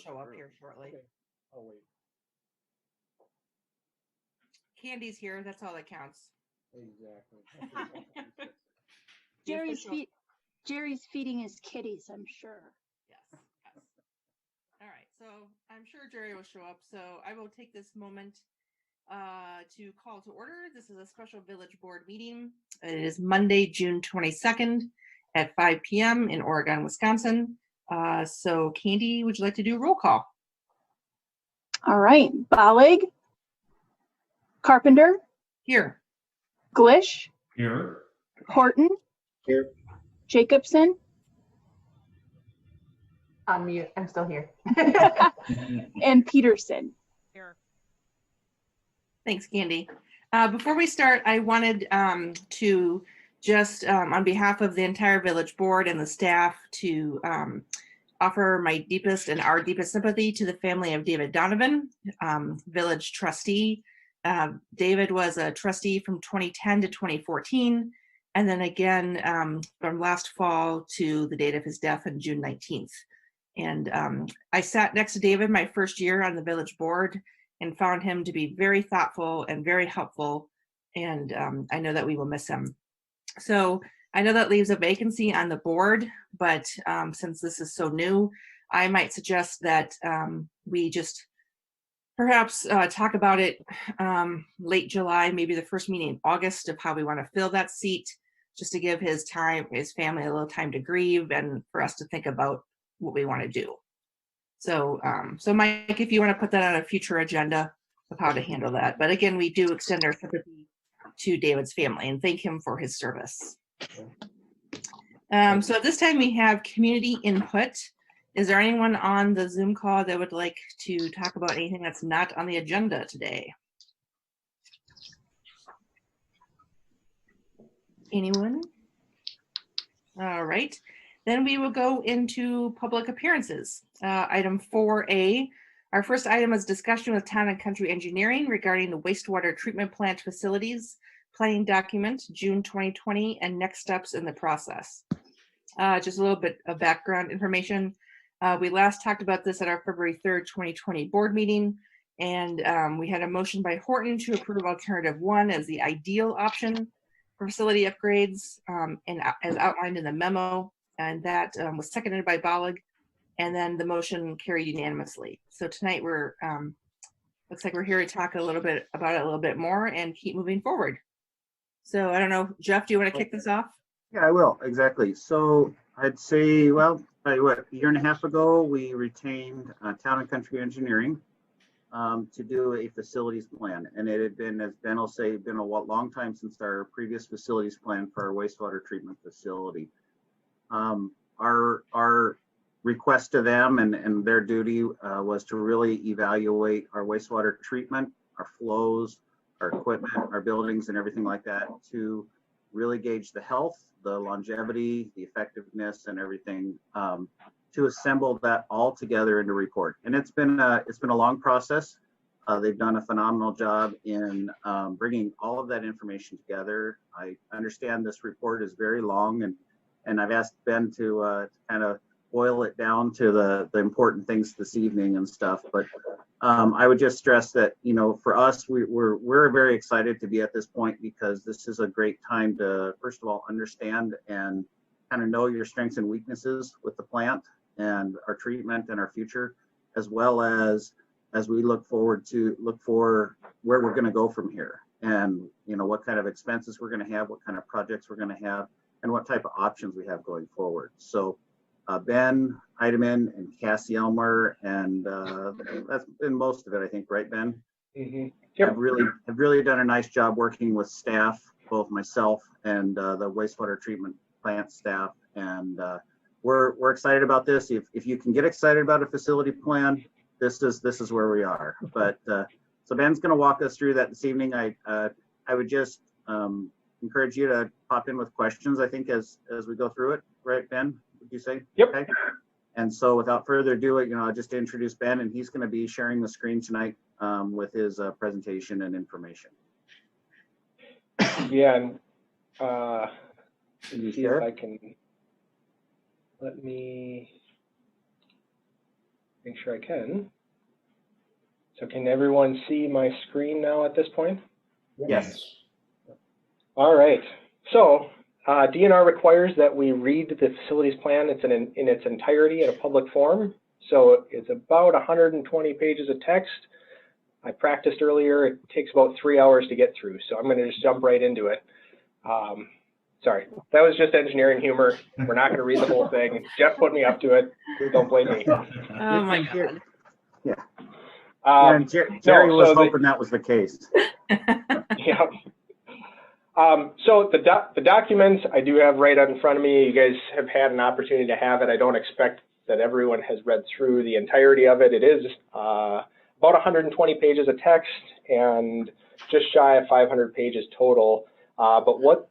show up here shortly. Okay. I'll wait. Candy's here. That's all that counts. Exactly. Jerry's feeding his kitties, I'm sure. Yes. All right. So I'm sure Jerry will show up. So I will take this moment to call to order. This is a special village board meeting. It is Monday, June 22nd at 5 p.m. in Oregon, Wisconsin. So Candy, would you like to do a roll call? All right. Bollig. Carpenter. Here. Glish. Here. Horton. Here. Jacobson. On mute. I'm still here. And Peterson. Here. Thanks, Candy. Before we start, I wanted to just, on behalf of the entire village board and the staff, to offer my deepest and our deepest sympathy to the family of David Donovan, village trustee. David was a trustee from 2010 to 2014, and then again from last fall to the date of his death on June 19th. And I sat next to David my first year on the village board and found him to be very thoughtful and very helpful. And I know that we will miss him. So I know that leaves a vacancy on the board, but since this is so new, I might suggest that we just perhaps talk about it late July, maybe the first meeting in August, of how we want to fill that seat, just to give his family a little time to grieve and for us to think about what we want to do. So, so Mike, if you want to put that on a future agenda of how to handle that. But again, we do extend our sympathy to David's family and thank him for his service. So at this time we have community input. Is there anyone on the Zoom call that would like to talk about anything that's not on the agenda today? Anyone? All right. Then we will go into public appearances. Item 4A. Our first item is discussion with Town and Country Engineering regarding the wastewater treatment plant facilities planning document, June 2020, and next steps in the process. Just a little bit of background information. We last talked about this at our February 3rd, 2020 board meeting, and we had a motion by Horton to approve alternative 1 as the ideal option for facility upgrades, and as outlined in the memo. And that was seconded by Bollig, and then the motion carried unanimously. So tonight we're, looks like we're here to talk a little bit about it a little bit more and keep moving forward. So I don't know, Jeff, do you want to kick this off? Yeah, I will, exactly. So I'd say, well, tell you what, a year and a half ago, we retained Town and Country Engineering to do a facilities plan. And it had been, as Ben will say, been a long time since our previous facilities plan for our wastewater treatment facility. Our request to them and their duty was to really evaluate our wastewater treatment, our flows, our equipment, our buildings, and everything like that to really gauge the health, the longevity, the effectiveness, and everything, to assemble that all together into a report. And it's been a long process. They've done a phenomenal job in bringing all of that information together. I understand this report is very long, and I've asked Ben to kind of boil it down to the important things this evening and stuff. But I would just stress that, you know, for us, we're very excited to be at this point, because this is a great time to, first of all, understand and kind of know your strengths and weaknesses with the plant and our treatment and our future, as well as we look for where we're going to go from here, and, you know, what kind of expenses we're going to have, what kind of projects we're going to have, and what type of options we have going forward. So Ben Heidemann and Cassie Elmer, and that's been most of it, I think, right, Ben? Mm-hmm. Yep. Have really done a nice job working with staff, both myself and the wastewater treatment plant staff, and we're excited about this. If you can get excited about a facility plan, this is where we are. But so Ben's going to walk us through that this evening. I would just encourage you to pop in with questions, I think, as we go through it, right, Ben? Would you say? Yep. Okay. And so without further ado, I'll just introduce Ben, and he's going to be sharing the screen tonight with his presentation and information. Yeah, and Can you see share? if I can, let me, Make sure I can. So can everyone see my screen now at this point? Yes. All right. So DNR requires that we read the facilities plan. It's in its entirety in a public forum. So it's about 120 pages of text. I practiced earlier. It takes about 3 hours to get through. So I'm going to just jump right into it. Sorry, that was just engineering humor. We're not going to read the whole thing. Jeff put me up to it. Don't blame me. Oh my God. Yeah. And Jerry no, was so hoping that was the case. Yeah. So the documents I do have right in front of me. You guys have had an opportunity to have it. I don't expect that everyone has read through the entirety of it. It is about 120 pages of text and just shy of 500 pages total. But what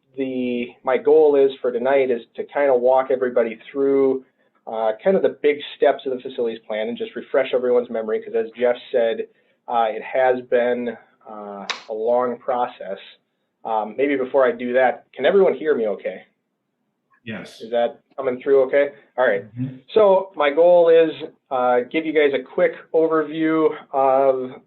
my goal is for tonight is to kind of walk everybody through kind of the big steps of the facilities plan and just refresh everyone's memory, because as Jeff said, it has been a long process. Maybe before I do that, can everyone hear me okay? Yes. Is that coming through okay? All right. Mm-hmm. So my goal is give you guys a quick overview of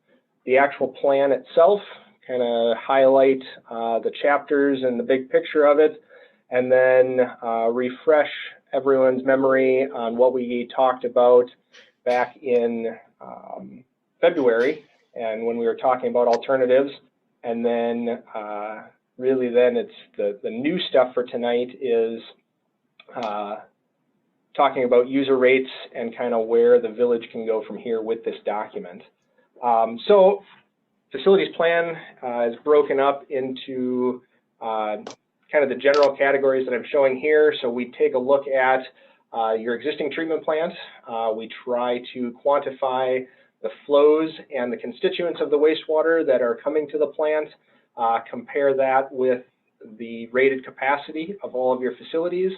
the actual plan itself, kind of highlight the chapters and the big picture of it, and then refresh everyone's memory on what we talked about back in February, and when we were talking about alternatives. And then really then it's the new stuff for tonight is talking about user rates and kind of where the village can go from here with this document. So facilities plan is broken up into kind of the general categories that I'm showing here. So we take a look at your existing treatment plant. We try to quantify the flows and the constituents of the wastewater that are coming to the plant, compare that with the rated capacity of all of your facilities.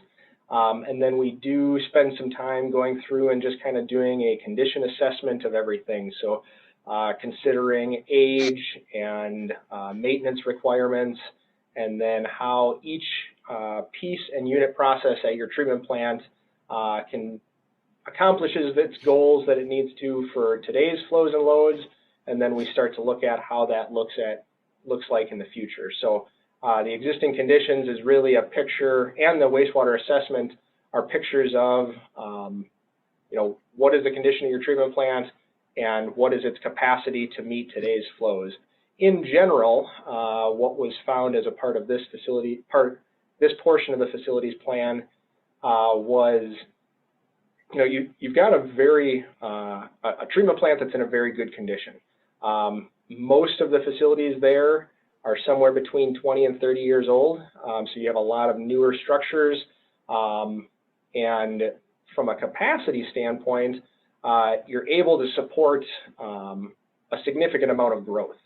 And then we do spend some time going through and just kind of doing a condition assessment of everything. So considering age and maintenance requirements, and then how each piece and unit process at your treatment plant accomplishes its goals that it needs to for today's flows and loads, and then we start to look at how that looks like in the future. So the existing conditions is really a picture, and the wastewater assessment are pictures of you know, what is the condition of your treatment plant and what is its capacity to meet today's flows. In general, what was found as a part of this this portion of the facilities plan was, you know, you've got a treatment plant that's in a very good condition. Most of the facilities there are somewhere between 20 and 30 years old. So you have a lot of newer structures. And from a capacity standpoint, you're able to support a significant amount of growth,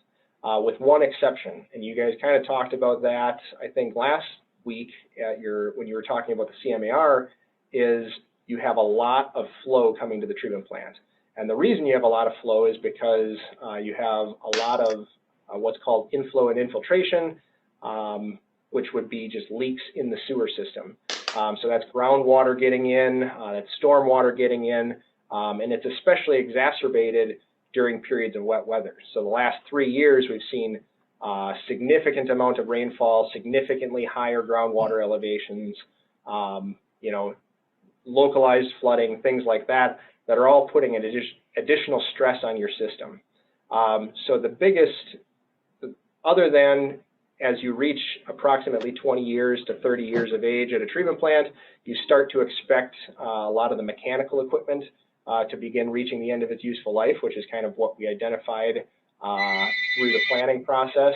with one exception. And you guys kind of talked about that, I think, last week at when you were talking about the CMAR, is you have a lot of flow coming to the treatment plant. And the reason you have a lot of flow is because you have a lot of what's called inflow and infiltration, which would be just leaks in the sewer system. So that's groundwater getting in, that's stormwater getting in, and it's especially exacerbated during periods of wet weather. So the last 3 years, we've seen significant amount of rainfall, significantly higher groundwater elevations, you know, localized flooding, things like that, that are all putting an additional stress on your system. So the biggest, other than as you reach approximately 20 years to 30 years of age at a treatment plant, you start to expect a lot of the mechanical equipment to begin reaching the end of its useful life, which is kind of what we identified through the planning process.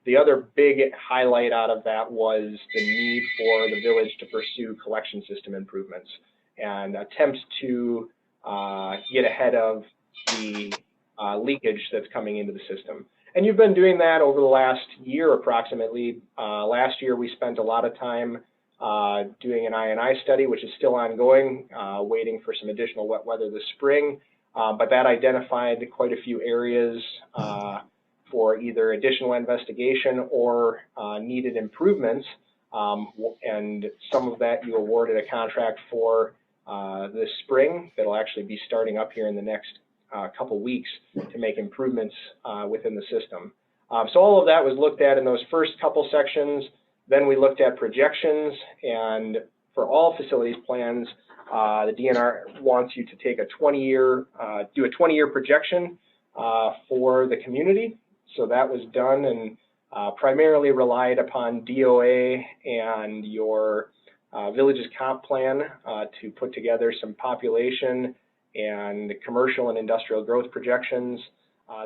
The other big highlight out of that was the need for the village to pursue collection system improvements and attempt to get ahead of the leakage that's coming into the system. And you've been doing that over the last year approximately. Last year we spent a lot of time doing an I&I study, which is still ongoing, waiting for some additional wet weather this spring. But that identified quite a few areas for either additional investigation or needed improvements. And some of that you awarded a contract for this spring that'll actually be starting up here in the next couple weeks to make improvements within the system. So all of that was looked at in those first couple sections. Then we looked at projections, and for all facilities plans, the DNR wants you to take a 20-year, do a 20-year projection for the community. So that was done and primarily relied upon DOA and your village's comp plan to put together some population and commercial and industrial growth projections.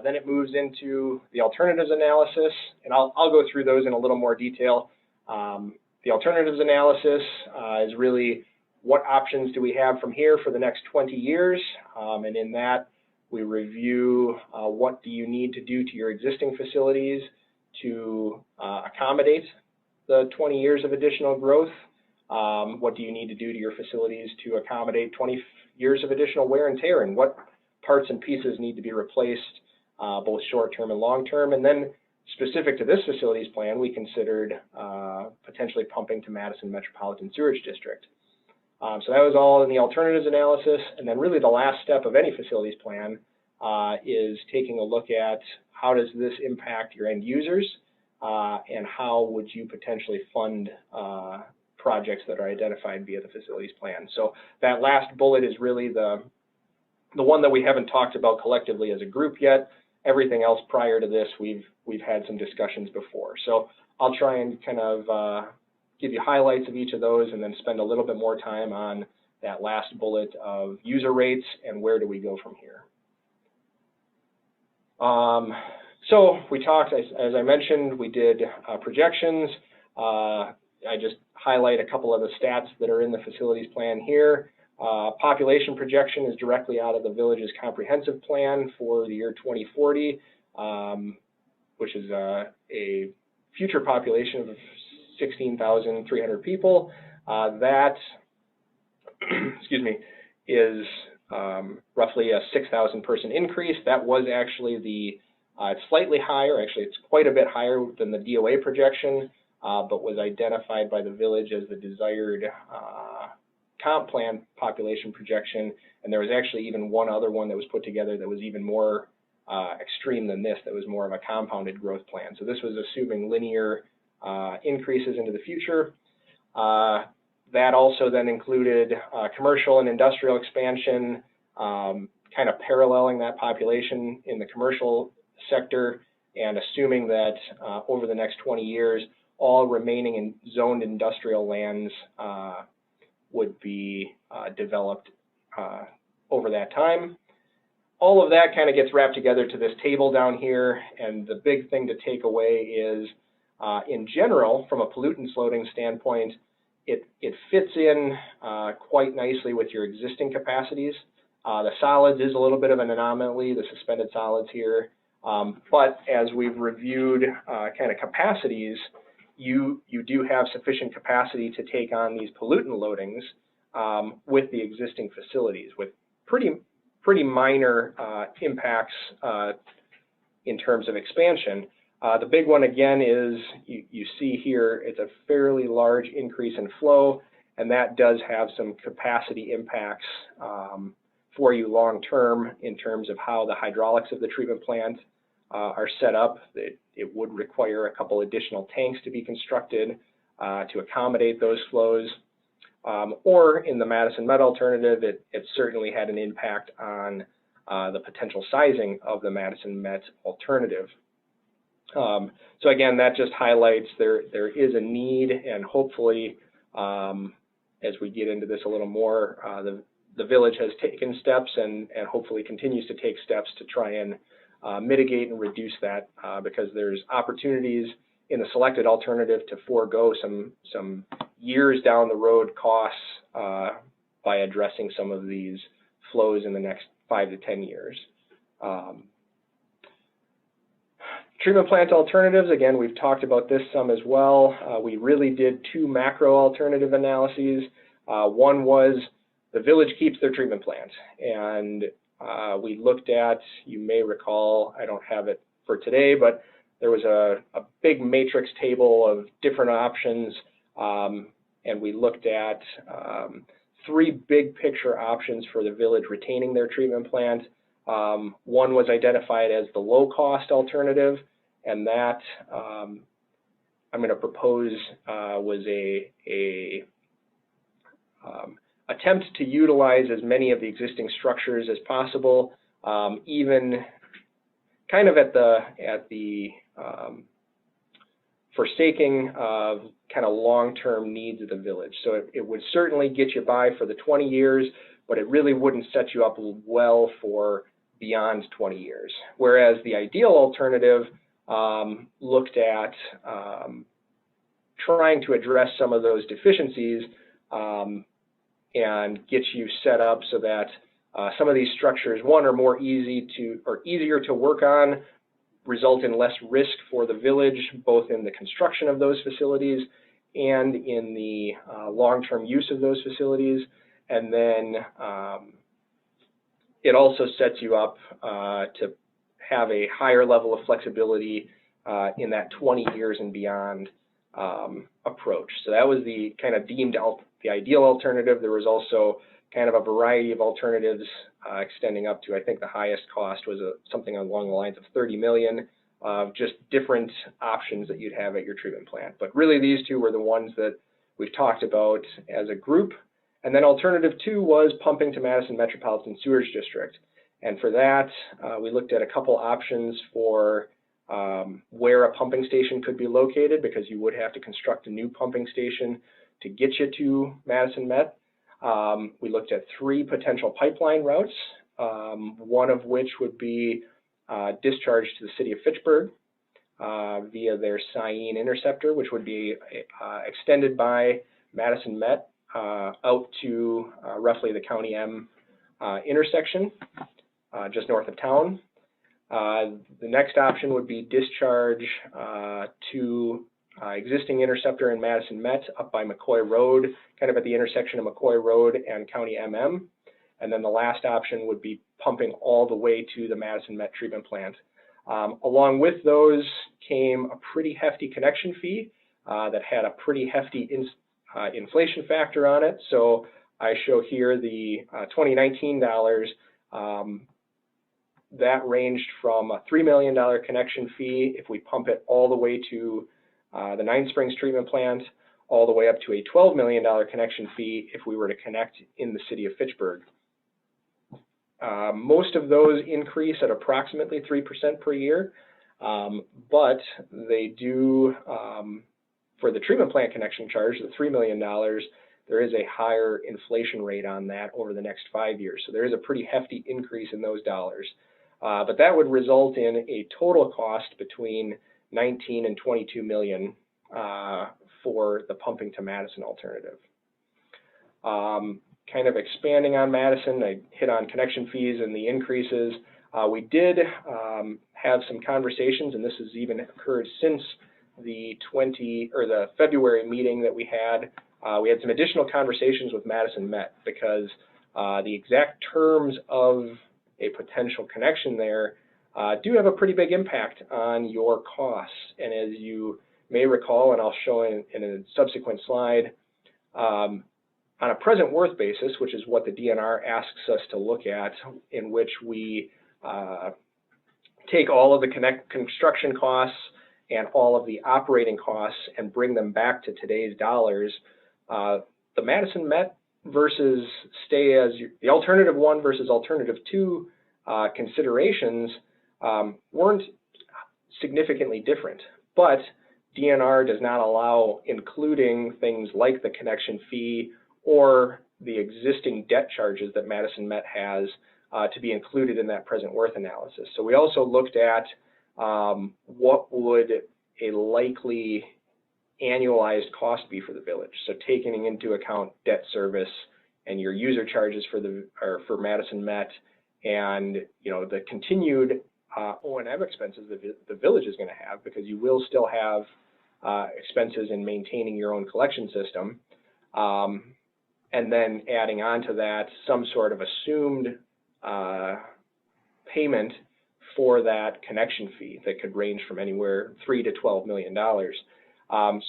Then it moves into the alternatives analysis, and I'll go through those in a little more detail. The alternatives analysis is really what options do we have from here for the next 20 years, and in that we review what do you need to do to your existing facilities to accommodate the 20 years of additional growth. What do you need to do to your facilities to accommodate 20 years of additional wear and tear, and what parts and pieces need to be replaced, both short-term and long-term. And then specific to this facilities plan, we considered potentially pumping to Madison Metropolitan Sewerage District. So that was all in the alternatives analysis. And then really the last step of any facilities plan is taking a look at how does this impact your end users, and how would you potentially fund projects that are identified via the facilities plan. So that last bullet is really the one that we haven't talked about collectively as a group yet. Everything else prior to this, we've had some discussions before. So I'll try and kind of give you highlights of each of those, and then spend a little bit more time on that last bullet of user rates and where do we go from here. So we talked, as I mentioned, we did projections. I just highlight a couple of the stats that are in the facilities plan here. Population projection is directly out of the village's comprehensive plan for the year 2040, which is a future population of 16,300 people. That, excuse me, is roughly a 6,000 person increase. That was actually the, it's slightly higher, actually it's quite a bit higher than the DOA projection, but was identified by the village as the desired comp plan population projection. And there was actually even one other one that was put together that was even more extreme than this, that was more of a compounded growth plan. So this was assuming linear increases into the future. That also then included commercial and industrial expansion, kind of paralleling that population in the commercial sector, and assuming that over the next 20 years, all remaining in zoned industrial lands would be developed over that time. All of that kind of gets wrapped together to this table down here, and the big thing to take away is, in general, from a pollutants loading standpoint, it fits in quite nicely with your existing capacities. The solids is a little bit of an anomaly, the suspended solids here, but as we've reviewed kind of capacities, you do have sufficient capacity to take on these pollutant loadings with the existing facilities, with pretty minor impacts in terms of expansion. The big one again is you see here, it's a fairly large increase in flow, and that does have some capacity impacts for you long term in terms of how the hydraulics of the treatment plant are set up. It would require a couple additional tanks to be constructed to accommodate those flows. Or in the Madison Met alternative, it certainly had an impact on the potential sizing of the Madison Met alternative. So again, that just highlights there is a need, and hopefully, as we get into this a little more, the village has taken steps and hopefully continues to take steps to try and mitigate and reduce that, because there's opportunities in the selected alternative to forego some years down the road costs by addressing some of these flows in the next 5 to 10 years. Treatment plant alternatives, again, we've talked about this some as well. We really did 2 macro alternative analyses. One was the village keeps their treatment plant, and we looked at, you may recall, I don't have it for today, but there was a big matrix table of different options, and we looked at three big picture options for the village retaining their treatment plant. One was identified as the low cost alternative, and that I'm going to propose was a attempt to utilize as many of the existing structures as possible, even kind of at the forsaking of kind of long-term needs of the village. So it would certainly get you by for the 20 years, but it really wouldn't set you up well for beyond 20 years. Whereas the ideal alternative looked at trying to address some of those deficiencies and get you set up so that some of these structures, one, are more easier to work on, result in less risk for the village, both in the construction of those facilities and in the long-term use of those facilities. And then it also sets you up to have a higher level of flexibility in that 20 years and beyond approach. So that was the kind of deemed the ideal alternative. There was also kind of a variety of alternatives extending up to, I think the highest cost was something along the lines of 30 million, just different options that you'd have at your treatment plant. But really these two were the ones that we've talked about as a group. And then alternative two was pumping to Madison Metropolitan Sewerage District. And for that, we looked at a couple options for where a pumping station could be located, because you would have to construct a new pumping station to get you to Madison Met. We looked at three potential pipeline routes, one of which would be discharged to the city of Fitchburg via their Cyene interceptor, which would be extended by Madison Met out to roughly the County M intersection just north of town. The next option would be discharge to existing interceptor in Madison Met up by McCoy Road, kind of at the intersection of McCoy Road and County MM. And then the last option would be pumping all the way to the Madison Met treatment plant. Along with those came a pretty hefty connection fee that had a pretty hefty inflation factor on it. So I show here the 2019 dollars. That ranged from a $3 million connection fee if we pump it all the way to the Nine Springs treatment plant, all the way up to a $12 million connection fee if we were to connect in the city of Fitchburg. Most of those increase at approximately 3% per year, but they do, for the treatment plant connection charge, the $3 million, there is a higher inflation rate on that over the next 5 years. So there is a pretty hefty increase in those dollars. But that would result in a total cost between 19 and 22 million for the pumping to Madison alternative. Kind of expanding on Madison, I hit on connection fees and the increases. We did have some conversations, and this has even occurred since the February meeting that we had. We had some additional conversations with Madison Met, because the exact terms of a potential connection there do have a pretty big impact on your costs. And as you may recall, and I'll show in a subsequent slide, on a present worth basis, which is what the DNR asks us to look at, in which we take all of the construction costs and all of the operating costs and bring them back to today's dollars, the Madison Met versus the alternative one versus alternative two considerations weren't significantly different, but DNR does not allow including things like the connection fee or the existing debt charges that Madison Met has to be included in that present worth analysis. So we also looked at what would a likely annualized cost be for the village. So taking into account debt service and your user charges for Madison Met, and the continued O&M expenses that the village is going to have, because you will still have expenses in maintaining your own collection system, and then adding on to that some sort of assumed payment for that connection fee that could range from anywhere $3 to $12 million.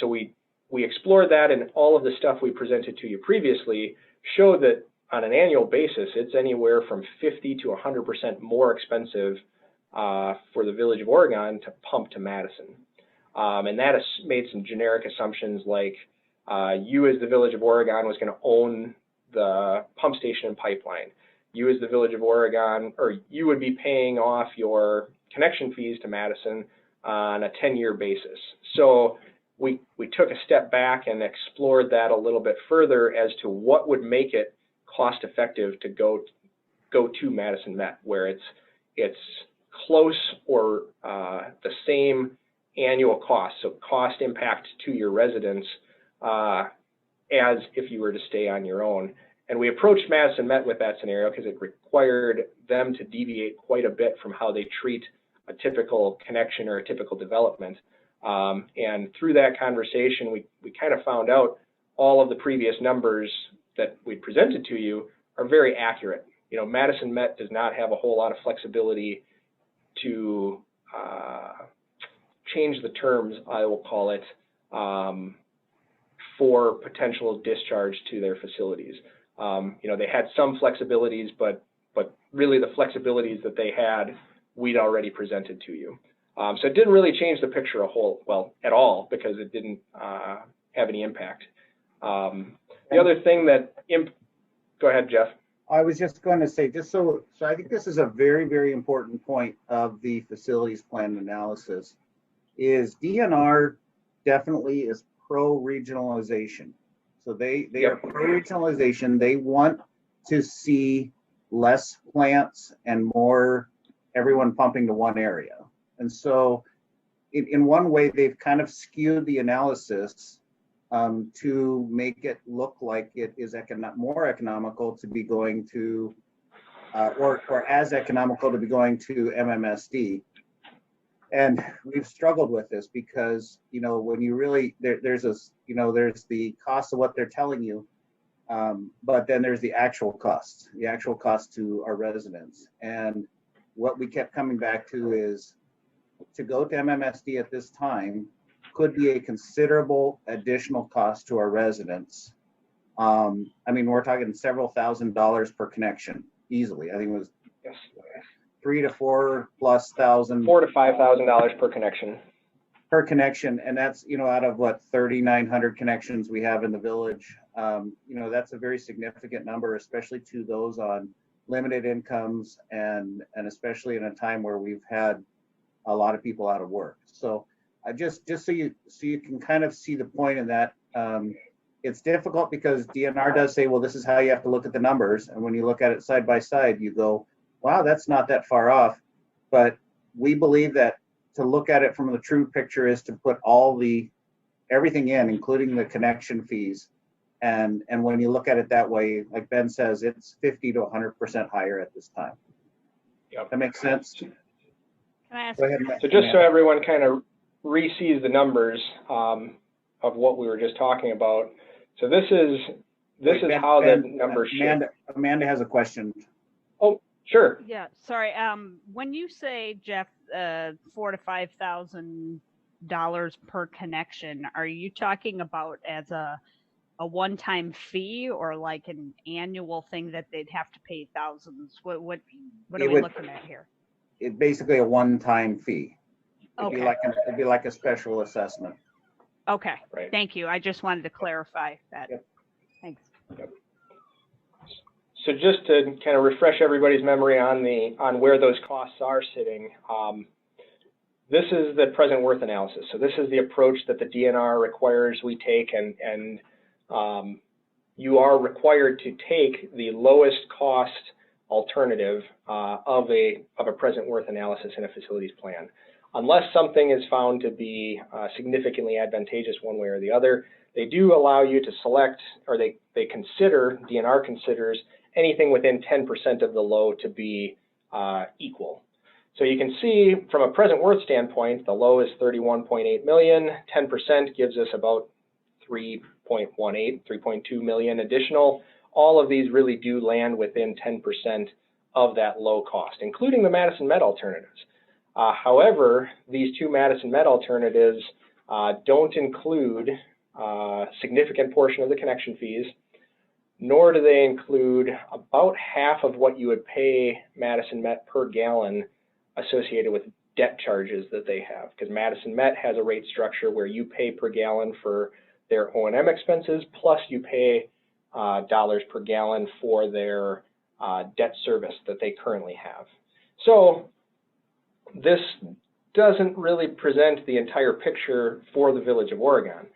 So we explored that, and all of the stuff we presented to you previously showed that on an annual basis, it's anywhere from 50 to 100% more expensive for the Village of Oregon to pump to Madison. And that has made some generic assumptions like you as the Village of Oregon was going to own the pump station and pipeline. You as the Village of Oregon, or you would be paying off your connection fees to Madison on a 10-year basis. So we took a step back and explored that a little bit further as to what would make it cost effective to go to Madison Met, where it's close or the same annual cost, so cost impact to your residents as if you were to stay on your own. And we approached Madison Met with that scenario because it required them to deviate quite a bit from how they treat a typical connection or a typical development. And through that conversation, we kind of found out all of the previous numbers that we presented to you are very accurate. You know, Madison Met does not have a whole lot of flexibility to change the terms, I will call it, for potential discharge to their facilities. You know, they had some flexibilities, but really the flexibilities that they had, we'd already presented to you. So it didn't really change the picture at all, because it didn't have any impact. The other thing that, go ahead, Jeff. I was just going to say, so I think this is a very, very important point of the facilities plan analysis, is DNR definitely is pro-regionalization. So they are pro-regionalization. They want to see less plants and more everyone pumping to one area. And so in one way, they've kind of skewed the analysis to make it look like it is more economical to be going to, or as economical to be going to MMSD. And we've struggled with this because, you know, when you really, there's the cost of what they're telling you, but then there's the actual cost to our residents. And what we kept coming back to is to go to MMSD at this time could be a considerable additional cost to our residents. I mean, we're talking several $1,000s per connection easily. I think it was $3,000 to $4,000+. $4,000 to $5,000 per connection. Per connection, and that's, you know, out of what 3,900 connections we have in the village. You know, that's a very significant number, especially to those on limited incomes, and especially in a time where we've had a lot of people out of work. So just so you can kind of see the point in that. It's difficult because DNR does say, well, this is how you have to look at the numbers, and when you look at it side by side, you go, wow, that's not that far off. But we believe that to look at it from the true picture is to put everything in, including the connection fees. And when you look at it that way, like Ben says, it's 50 to 100% higher at this time. Yep. That makes sense? Can I ask? Go ahead, So just so everyone kind of re-sees the numbers of what we were just talking about. So this is how the numbers shape. Amanda has a question. Oh, sure. Yeah, sorry. When you say, Jeff, $4,000 to $5,000 per connection, are you talking about as a one-time fee, or like an annual thing that they'd have to pay thousands? What are we looking at here? It's basically a one-time fee. It'd Okay. It'd be like a special assessment. Okay. Right. Thank you. I just wanted to clarify that. Yep. Thanks. Yep. So just to kind of refresh everybody's memory on where those costs are sitting, this is the present worth analysis. So this is the approach that the DNR requires we take, and you are required to take the lowest cost alternative of a present worth analysis in a facilities plan. Unless something is found to be significantly advantageous one way or the other, they do allow you to select, or DNR considers anything within 10% of the low to be equal. So you can see from a present worth standpoint, the low is 31.8 million, 10% gives us about 3.18, 3.2 million additional. All of these really do land within 10% of that low cost, including the Madison Met alternatives. However, these two Madison Met alternatives don't include a significant portion of the connection fees. nor do they include about half of what you would pay Madison Met per gallon associated with debt charges that they have, because Madison Met has a rate structure where you pay per gallon for their O&M expenses, plus you pay dollars per gallon for their debt service that they currently have. So this doesn't really present the entire picture for the Village of Oregon,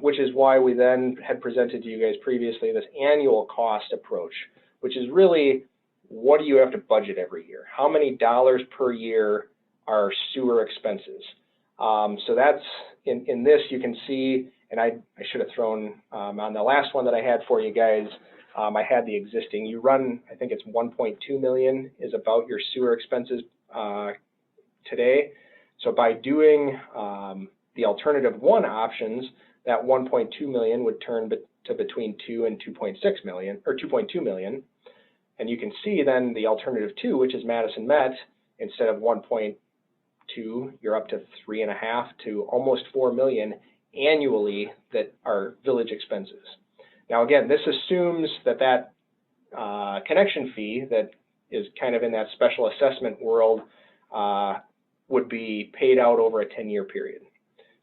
which is why we then had presented to you guys previously this annual cost approach, which is really, what do you have to budget every year? How many dollars per year are sewer expenses? So that's, in this you can see, and I should have thrown on the last one that I had for you guys, I had the existing. You run, I think it's 1.2 million is about your sewer expenses today. So by doing the alternative one options, that 1.2 million would turn to between 2 and 2.6 million, or 2.2 million. And you can see then the alternative two, which is Madison Met, instead of 1.2, you're up to 3.5 to almost 4 million annually that are village expenses. Now again, this assumes that connection fee that is kind of in that special assessment world would be paid out over a 10-year period.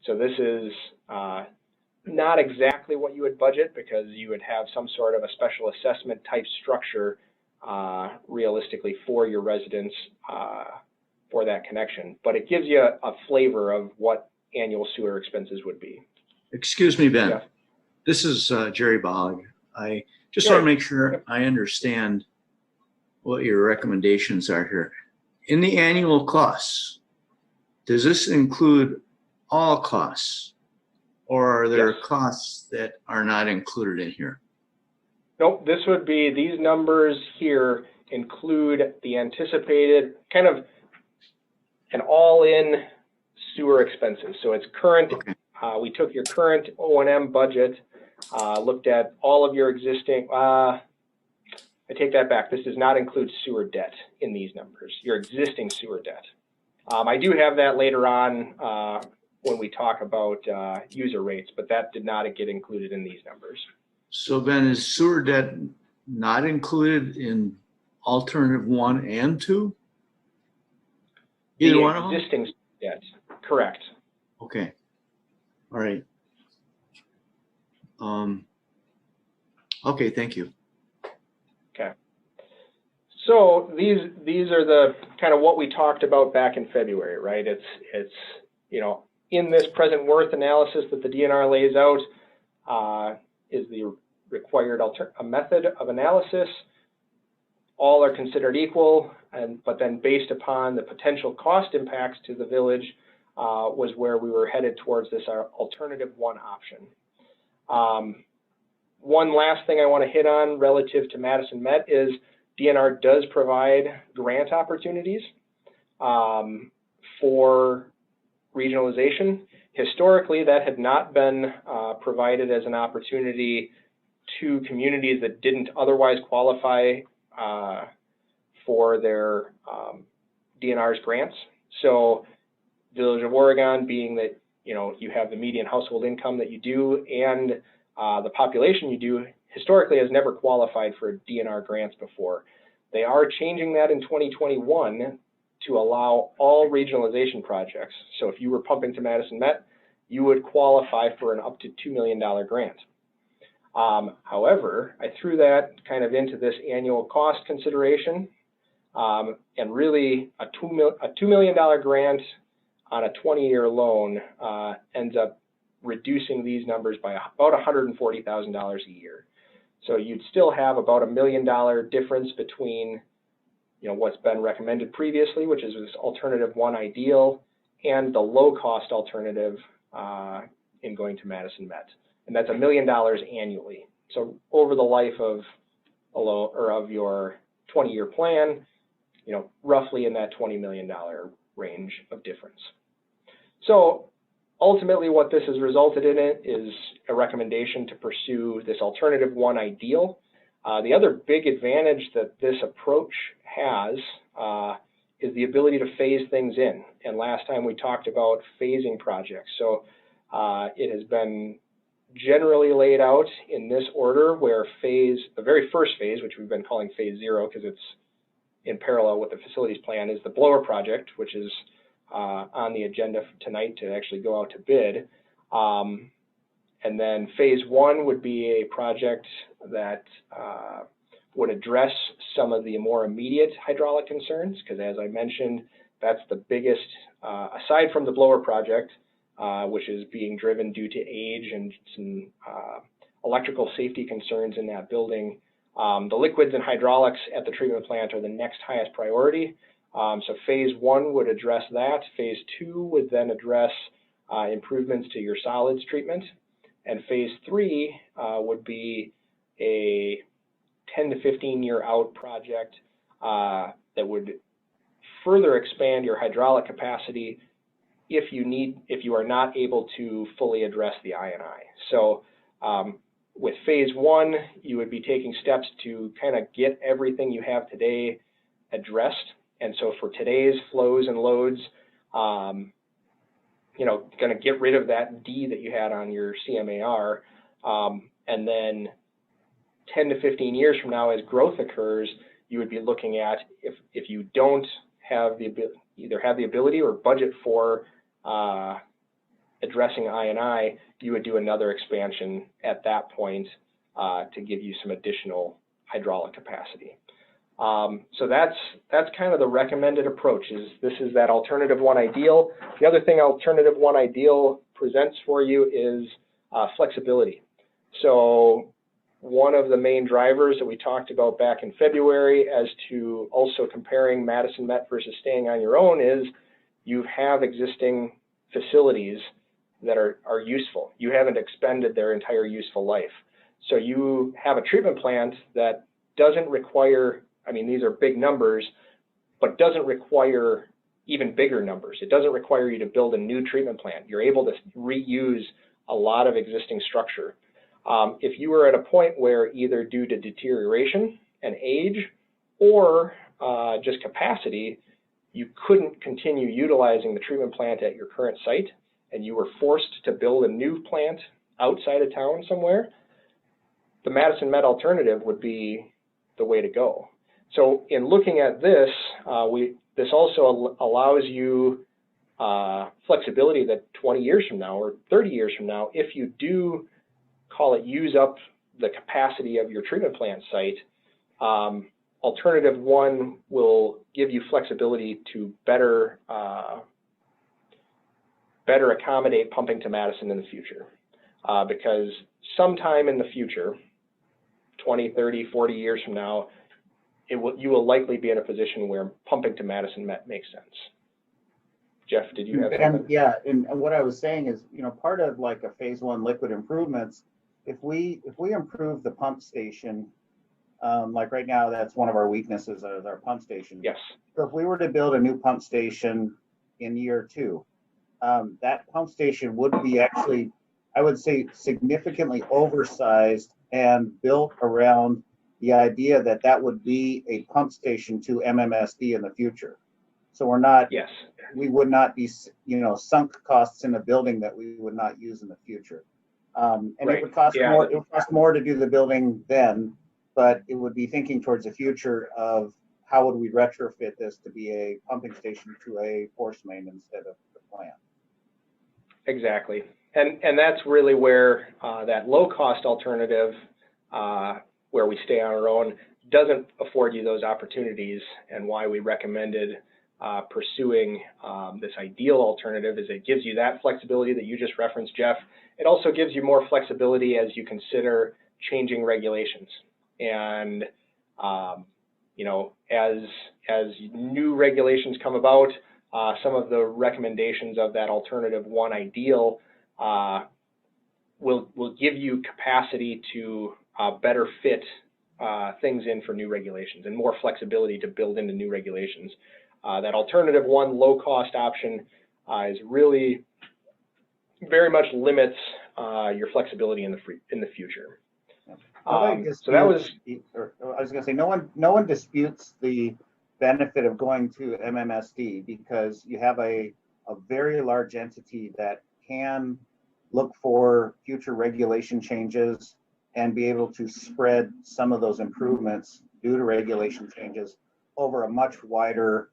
So this is not exactly what you would budget, because you would have some sort of a special assessment type structure realistically for your residents for that connection. But it gives you a flavor of what annual sewer expenses would be. Excuse me, Ben. Yeah. This is Jerry Bog. I just Sure. want to make sure I understand what your recommendations are here. In the annual costs, does this include all costs, or are there Yes. costs that are not included in here? Nope, this would be, these numbers here include the anticipated kind of an all-in sewer expenses. So it's current, Okay. We took your current O&M budget, looked at all of your existing, I take that back. This does not include sewer debt in these numbers, your existing sewer debt. I do have that later on when we talk about user rates, but that did not get included in these numbers. So Ben, is sewer debt not included in alternative 1 and 2? Either one of The them? existing debt, correct. Okay. All right. Okay, thank you. Okay. So these are the kind of what we talked about back in February, right? It's you know, in this present worth analysis that the DNR lays out is the required a method of analysis. All are considered equal, but then based upon the potential cost impacts to the village was where we were headed towards this alternative one option. One last thing I want to hit on relative to Madison Met is DNR does provide grant opportunities for regionalization. Historically, that had not been provided as an opportunity to communities that didn't otherwise qualify for their DNR's grants. So Village of Oregon, being that, you know, you have the median household income that you do and the population you do, historically has never qualified for DNR grants before. They are changing that in 2021 to allow all regionalization projects. So if you were pumping to Madison Met, you would qualify for an up to $2 million grant. However, I threw that kind of into this annual cost consideration, and really a $2 million grant on a 20-year loan ends up reducing these numbers by about $140,000 a year. So you'd still have about $1 million difference between, you know, what's been recommended previously, which is this alternative one ideal, and the low-cost alternative in going to Madison Met. And that's $1 million annually. So over the life of your 20-year plan, you know, roughly in that $20 million range of difference. So ultimately what this has resulted in is a recommendation to pursue this alternative one ideal. The other big advantage that this approach has is the ability to phase things in. And last time we talked about phasing projects. So it has been generally laid out in this order, where the very first phase, which we've been calling phase 0 because it's in parallel with the facilities plan, is the blower project, which is on the agenda tonight to actually go out to bid. And then phase 1 would be a project that would address some of the more immediate hydraulic concerns, because as I mentioned, that's the biggest, aside from the blower project, which is being driven due to age and some electrical safety concerns in that building. The liquids and hydraulics at the treatment plant are the next highest priority. So phase 1 would address that. Phase 2 would then address improvements to your solids treatment. And phase 3 would be a 10 to 15 year out project that would further expand your hydraulic capacity if you are not able to fully address the I&I. So with phase 1, you would be taking steps to kind of get everything you have today addressed. And so for today's flows and loads, you know, going to get rid of that D that you had on your CMAR, and then 10 to 15 years from now, as growth occurs, you would be looking at, if you don't have the ability, either have the ability or budget for addressing I&I, you would do another expansion at that point to give you some additional hydraulic capacity. So that's kind of the recommended approach. This is that alternative 1 ideal. The other thing alternative 1 ideal presents for you is flexibility. So one of the main drivers that we talked about back in February as to also comparing Madison Met versus staying on your own is you have existing facilities that are useful. You haven't expended their entire useful life. So you have a treatment plant that doesn't require, I mean, these are big numbers, but doesn't require even bigger numbers. It doesn't require you to build a new treatment plant. You're able to reuse a lot of existing structure. If you were at a point where either due to deterioration and age or just capacity, you couldn't continue utilizing the treatment plant at your current site, and you were forced to build a new plant outside of town somewhere, the Madison Met alternative would be the way to go. So in looking at this, this also allows you flexibility that 20 years from now or 30 years from now, if you do call it use up the capacity of your treatment plant site, alternative 1 will give you flexibility to better accommodate pumping to Madison in the future. Because sometime in the future, 20, 30, 40 years from now, you will likely be in a position where pumping to Madison Met makes sense. Jeff, did you have something? Yeah, and what I was saying is, you know, part of like a phase 1 liquid improvements, if we improve the pump station, like right now, that's one of our weaknesses is our pump station. Yes. So if we were to build a new pump station in year 2, that pump station would be actually, I would say, significantly oversized and built around the idea that that would be a pump station to MMSD in the future. So we're not, yes, we would not be, you know, sunk costs in a building that we would not use in the future. And right. it would cost more. It would cost more to do the building then, but it would be thinking towards the future of how would we retrofit this to be a pumping station to a force main instead of the plant. Exactly, and that's really where that low-cost alternative, where we stay on our own, doesn't afford you those opportunities, and why we recommended pursuing this ideal alternative is it gives you that flexibility that you just referenced, Jeff. It also gives you more flexibility as you consider changing regulations. And you know, as new regulations come about, some of the recommendations of that alternative 1 ideal will give you capacity to better fit things in for new regulations and more flexibility to build into new regulations. That alternative 1 low-cost option is really very much limits your flexibility in the future. So that was. I was going to say, no one disputes the benefit of going to MMSD because you have a very large entity that can look for future regulation changes, and be able to spread some of those improvements due to regulation changes over a much wider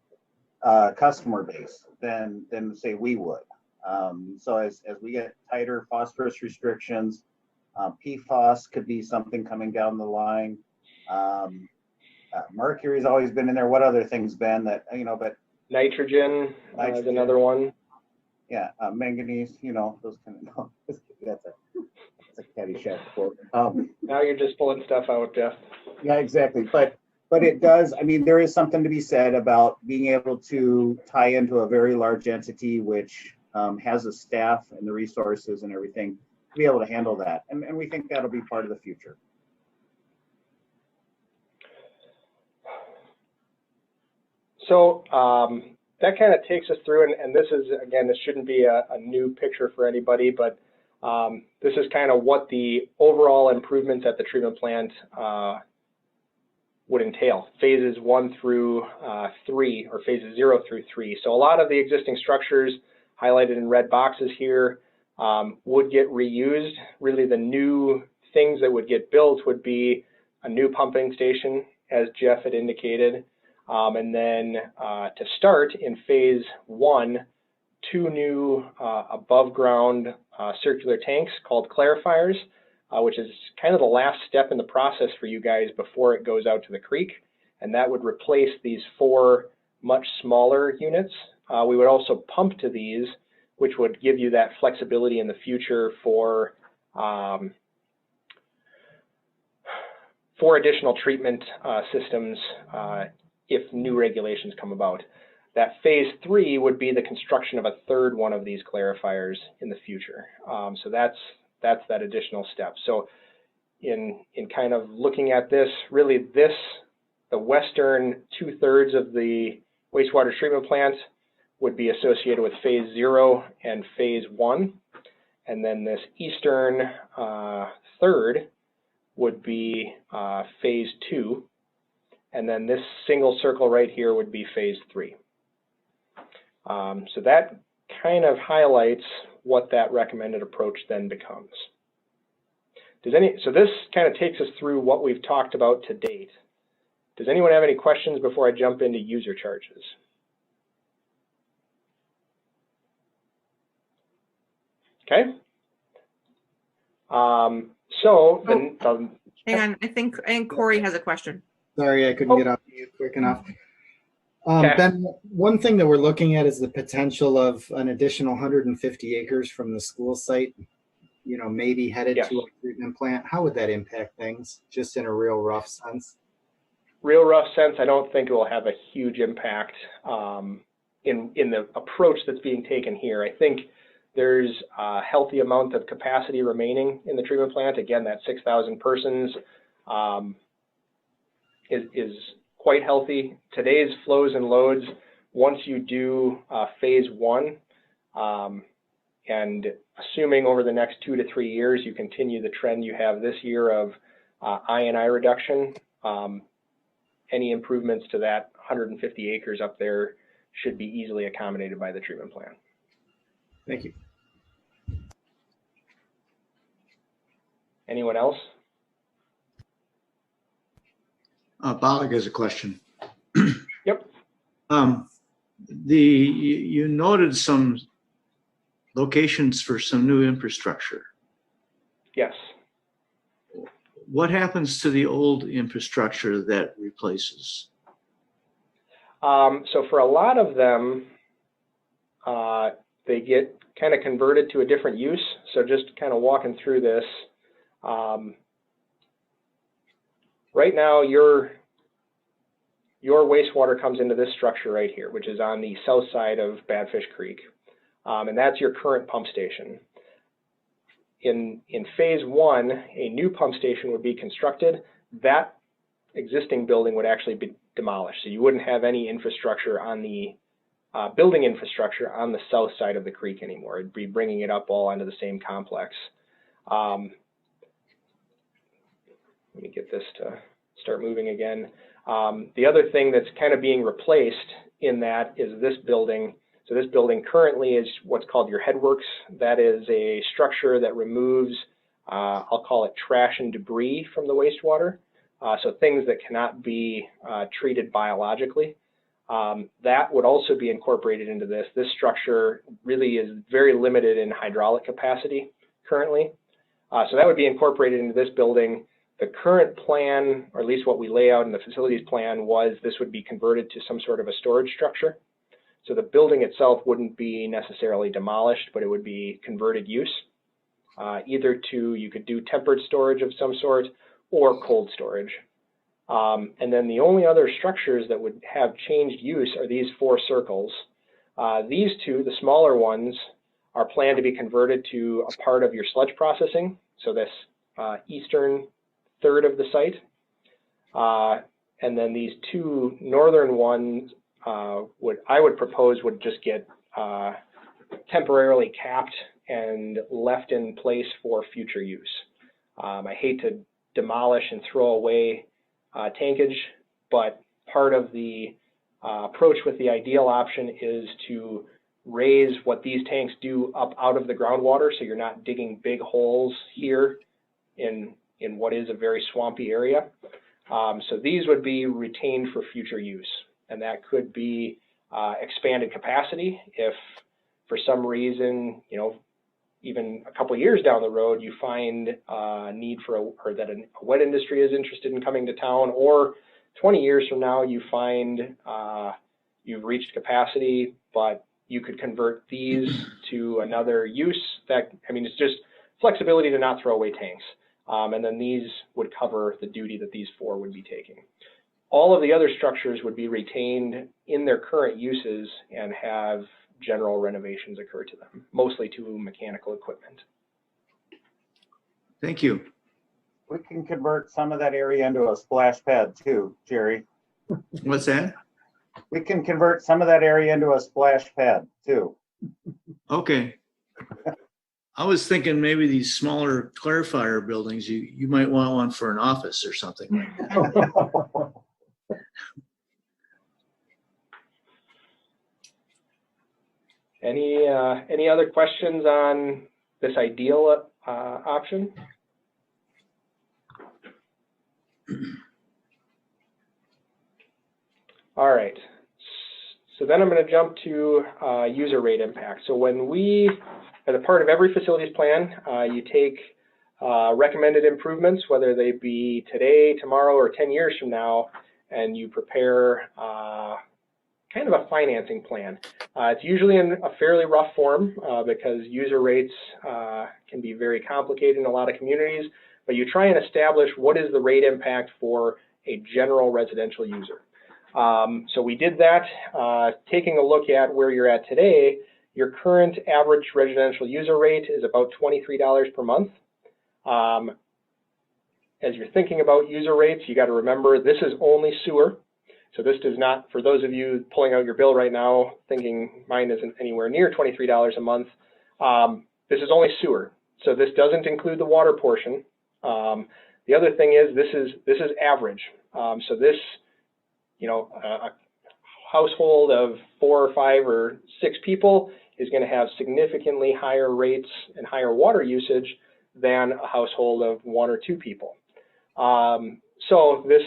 customer base than say we would. So as we get tighter phosphorus restrictions, PFAS could be something coming down the line. Mercury's always been in there. What other things, Ben, that, but Nitrogen is another one. yeah, manganese, those kind of, that's a Caddyshack quote. Now you're just pulling stuff out, Jeff. Yeah, exactly. But it does, there is something to be said about being able to tie into a very large entity, which has the staff and the resources and everything to be able to handle that. And we think that'll be part of the future. So that kind of takes us through, and this is, again, this shouldn't be a new picture for anybody, but this is kind of what the overall improvements at the treatment plant would entail, phases 1 through 3, or phases 0 through 3. So a lot of the existing structures highlighted in red boxes here would get reused. Really the new things that would get built would be a new pumping station, as Jeff had indicated. And then to start in phase 1, 2 new above ground circular tanks called clarifiers, which is kind of the last step in the process for you guys before it goes out to the creek. And that would replace these 4 much smaller units. We would also pump to these, which would give you that flexibility in the future for additional treatment systems if new regulations come about. That phase 3 would be the construction of a 3rd one of these clarifiers in the future. So that's that additional step. So in kind of looking at this, really the western 2/3 of the wastewater treatment plant would be associated with phase 0 and phase 1. And then this eastern 1/3 would be phase 2. And then this single circle right here would be phase 3. So that kind of highlights what that recommended approach then becomes. So this kind of takes us through what we've talked about to date. Does anyone have any questions before I jump into user charges? Okay. Hang on, I think Corey has a question. Sorry, I couldn't get off mute quick enough. Okay. Ben, one thing that we're looking at is the potential of an additional 150 acres from the school site, maybe headed Yes. to a treatment plant. How would that impact things, just in a real rough sense? Real rough sense, I don't think it will have a huge impact in the approach that's being taken here. I think there's a healthy amount of capacity remaining in the treatment plant. Again, that 6,000 persons is quite healthy. Today's flows and loads, once you do phase 1, and assuming over the next 2 to 3 years you continue the trend you have this year of I&I reduction, any improvements to that 150 acres up there should be easily accommodated by the treatment plant. Thank you. Anyone else? Balag has a question. Yep. You noted some locations for some new infrastructure. Yes. What happens to the old infrastructure that replaces? So for a lot of them, they get kind of converted to a different use. So just kind of walking through this. Right now, your wastewater comes into this structure right here, which is on the south side of Badfish Creek. And that's your current pump station. In phase 1, a new pump station would be constructed. That existing building would actually be demolished. So you wouldn't have any infrastructure on the building infrastructure on the south side of the creek anymore. It'd be bringing it up all onto the same complex. Let me get this to start moving again. The other thing that's kind of being replaced in that is this building. So this building currently is what's called your headworks. That is a structure that removes, I'll call it trash and debris from the wastewater. So things that cannot be treated biologically. That would also be incorporated into this. This structure really is very limited in hydraulic capacity currently. So that would be incorporated into this building. The current plan, or at least what we lay out in the facilities plan, was this would be converted to some sort of a storage structure. So the building itself wouldn't be necessarily demolished, but it would be converted use, either to, you could do tempered storage of some sort or cold storage. And then the only other structures that would have changed use are these 4 circles. These 2, the smaller ones, are planned to be converted to a part of your sludge processing. So this eastern third of the site. And then these 2 northern ones I would propose would just get temporarily capped and left in place for future use. I hate to demolish and throw away tankage, but part of the approach with the ideal option is to raise what these tanks do up out of the groundwater, so you're not digging big holes here in what is a very swampy area. So these would be retained for future use, and that could be expanded capacity if for some reason, you know, even a couple of years down the road, you find a need for or that a wet industry is interested in coming to town, or 20 years from now, you find you've reached capacity, but you could convert these to another use. That, I mean, it's just flexibility to not throw away tanks. And then these would cover the duty that these 4 would be taking. All of the other structures would be retained in their current uses and have general renovations occur to them, mostly to mechanical equipment. Thank you. We can convert some of that area into a splash pad too, Jerry. What's that? We can convert some of that area into a splash pad too. Okay. I was thinking maybe these smaller clarifier buildings, you might want one for an office or something like that. Any other questions on this ideal option? All right. So then I'm going to jump to user rate impact. So when we, as a part of every facilities plan, you take recommended improvements, whether they be today, tomorrow, or 10 years from now, and you prepare kind of a financing plan. It's usually in a fairly rough form because user rates can be very complicated in a lot of communities, but you try and establish what is the rate impact for a general residential user. So we did that, taking a look at where you're at today. Your current average residential user rate is about $23 per month. As you're thinking about user rates, you got to remember this is only sewer. So this does not, for those of you pulling out your bill right now, thinking mine isn't anywhere near $23 a month, this is only sewer. So this doesn't include the water portion. The other thing is this is average. So this, you know, a household of 4 or 5 or 6 people is going to have significantly higher rates and higher water usage than a household of 1 or 2 people. So this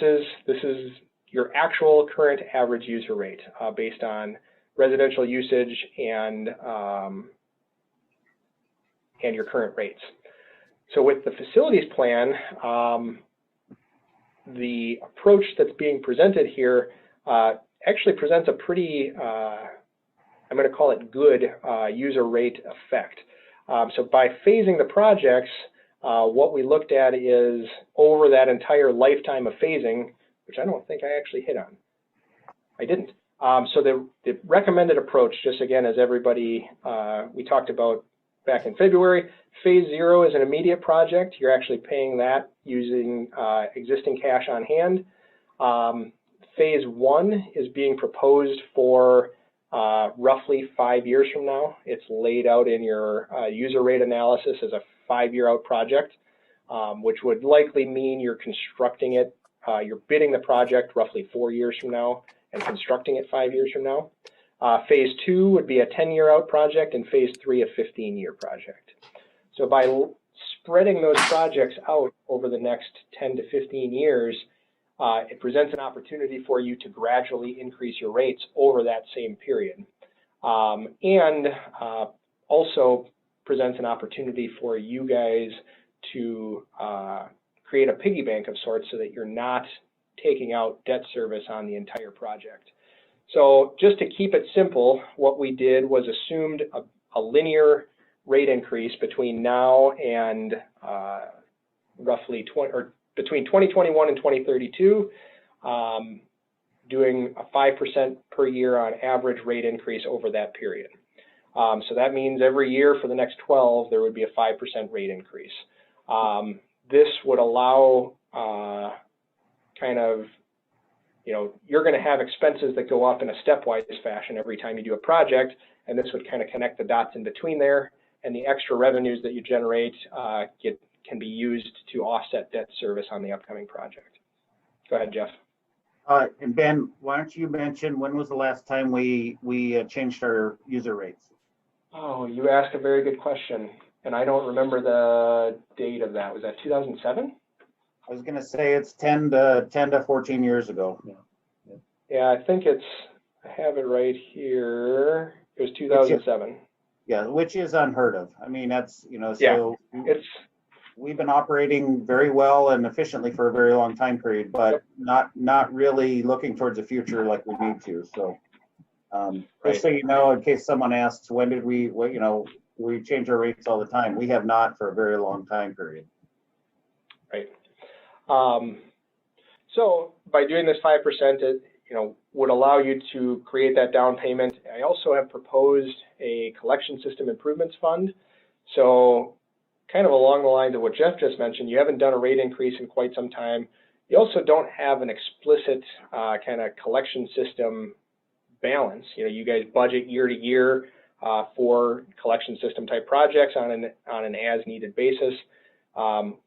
is your actual current average user rate based on residential usage and your current rates. So with the facilities plan, the approach that's being presented here actually presents a pretty, I'm going to call it good user rate effect. So by phasing the projects, what we looked at is over that entire lifetime of phasing, which I don't think I actually hit on. I didn't. So the recommended approach, just again, as everybody, we talked about back in February, phase 0 is an immediate project. You're actually paying that using existing cash on hand. Phase 1 is being proposed for roughly 5 years from now. It's laid out in your user rate analysis as a 5-year out project, which would likely mean you're constructing it, you're bidding the project roughly 4 years from now and constructing it 5 years from now. Phase 2 would be a 10-year out project, and phase 3 a 15-year project. So by spreading those projects out over the next 10 to 15 years, it presents an opportunity for you to gradually increase your rates over that same period. And also presents an opportunity for you guys to create a piggy bank of sorts so that you're not taking out debt service on the entire project. So just to keep it simple, what we did was assumed a linear rate increase between now and roughly between 2021 and 2032, doing a 5% per year on average rate increase over that period. So that means every year for the next 12, there would be a 5% rate increase. This would allow kind of, you're going to have expenses that go up in a stepwise fashion every time you do a project, and this would kind of connect the dots in between there, and the extra revenues that you generate can be used to offset debt service on the upcoming project. Go ahead, Jeff. And Ben, why don't you mention when was the last time we changed our user rates? Oh, you asked a very good question, and I don't remember the date of that. Was that 2007? I was going to say it's 10 to 14 years ago. Yeah, I think I have it right here. It was 2007. Yeah, which is unheard of. I mean, that's, so we've been operating very well and efficiently for a very long time period, but not really looking towards the future like we need to. So just so you know, in case someone asks, when did we change our rates all the time? We have not for a very long time period. Right. So by doing this 5%, it would allow you to create that down payment. I also have proposed a collection system improvements fund. So kind of along the lines of what Jeff just mentioned, you haven't done a rate increase in quite some time. You also don't have an explicit kind of collection system balance. You guys budget year to year for collection system type projects on an as needed basis.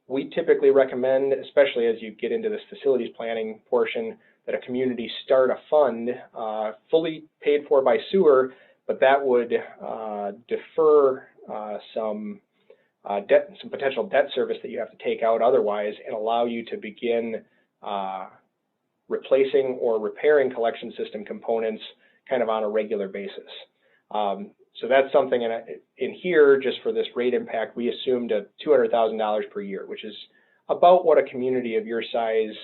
We typically recommend, especially as you get into this facilities planning portion, that a community start a fund fully paid for by sewer, but that would defer some potential debt service that you have to take out otherwise, and allow you to begin replacing or repairing collection system components kind of on a regular basis. So that's something in here, just for this rate impact, we assumed a $200,000 per year, which is about what a community of your size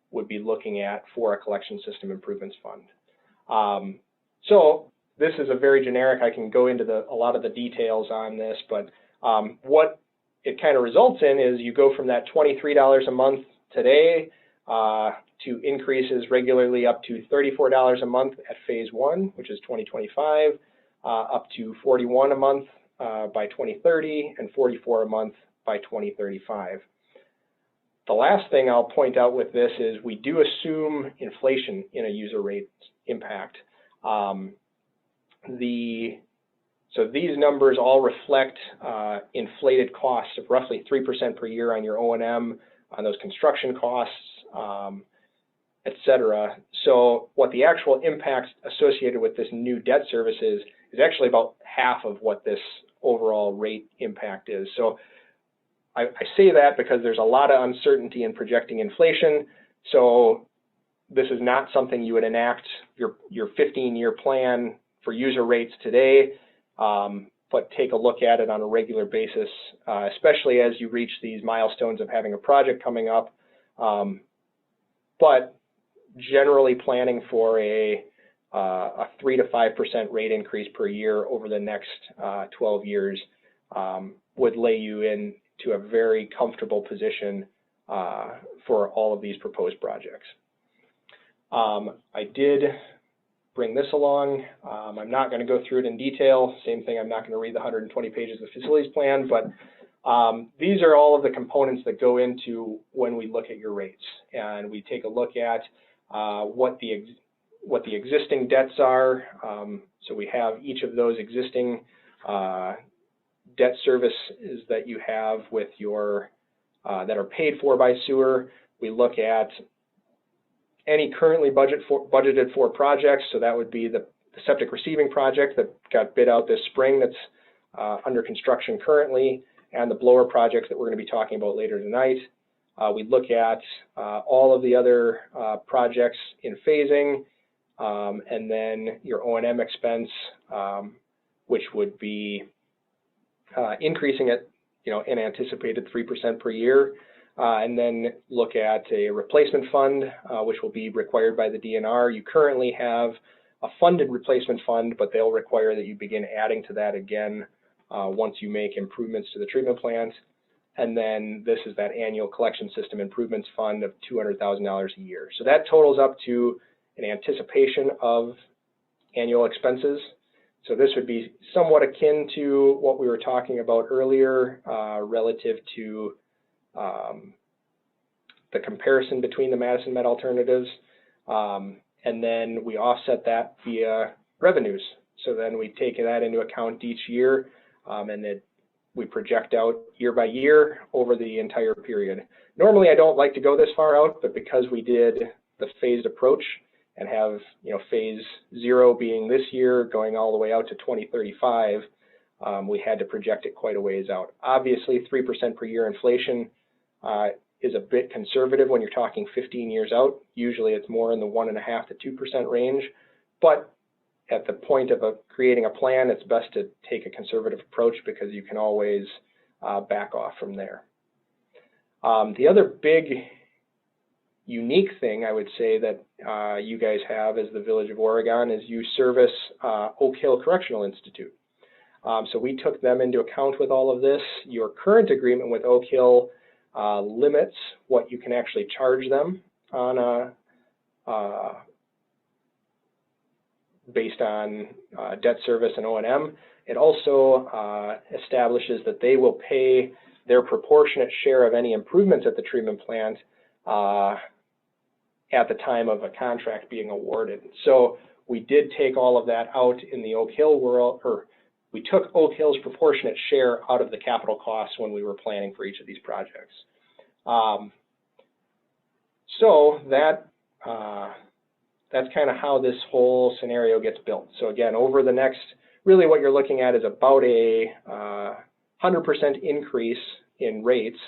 would be looking at for a collection system improvements fund. So this is a very generic, I can go into a lot of the details on this, but what it kind of results in is you go from that $23 a month today to increases regularly up to $34 a month at phase 1, which is 2025, up to $41 a month by 2030, and $44 a month by 2035. The last thing I'll point out with this is we do assume inflation in a user rate impact. So these numbers all reflect inflated costs of roughly 3% per year on your O&M, on those construction costs, et cetera. So what the actual impacts associated with this new debt service is actually about half of what this overall rate impact is. So I say that because there's a lot of uncertainty in projecting inflation. So this is not something you would enact your 15-year plan for user rates today, but take a look at it on a regular basis, especially as you reach these milestones of having a project coming up. But generally planning for a 3 to 5% rate increase per year over the next 12 years would lay you into a very comfortable position for all of these proposed projects. I did bring this along. I'm not going to go through it in detail. Same thing, I'm not going to read the 120 pages of facilities plan, but these are all of the components that go into when we look at your rates, and we take a look at what the existing debts are. So we have each of those existing debt services that you have with your that are paid for by sewer. We look at any currently budgeted for projects. So that would be the septic receiving project that got bid out this spring that's under construction currently, and the blower projects that we're going to be talking about later tonight. We look at all of the other projects in phasing, and then your O&M expense, which would be increasing at an anticipated 3% per year, and then look at a replacement fund, which will be required by the DNR. You currently have a funded replacement fund, but they'll require that you begin adding to that again once you make improvements to the treatment plant. And then this is that annual collection system improvements fund of $200,000 a year. So that totals up to an anticipation of annual expenses. So this would be somewhat akin to what we were talking about earlier relative to the comparison between the Madison Met alternatives. And then we offset that via revenues. So then we take that into account each year, and then we project out year by year over the entire period. Normally I don't like to go this far out, but because we did the phased approach and have phase 0 being this year going all the way out to 2035, we had to project it quite a ways out. Obviously 3% per year inflation is a bit conservative when you're talking 15 years out. Usually it's more in the 1.5% to 2% range, but at the point of creating a plan, it's best to take a conservative approach because you can always back off from there. The other big unique thing I would say that you guys have as the Village of Oregon is you service Oak Hill Correctional Institute. So we took them into account with all of this. Your current agreement with Oak Hill limits what you can actually charge them on based on debt service and O&M. It also establishes that they will pay their proportionate share of any improvements at the treatment plant at the time of a contract being awarded. So we did take all of that out in the Oak Hill world, or we took Oak Hill's proportionate share out of the capital costs when we were planning for each of these projects. So that's kind of how this whole scenario gets built. So again, over the next, really what you're looking at is about a 100% increase in rates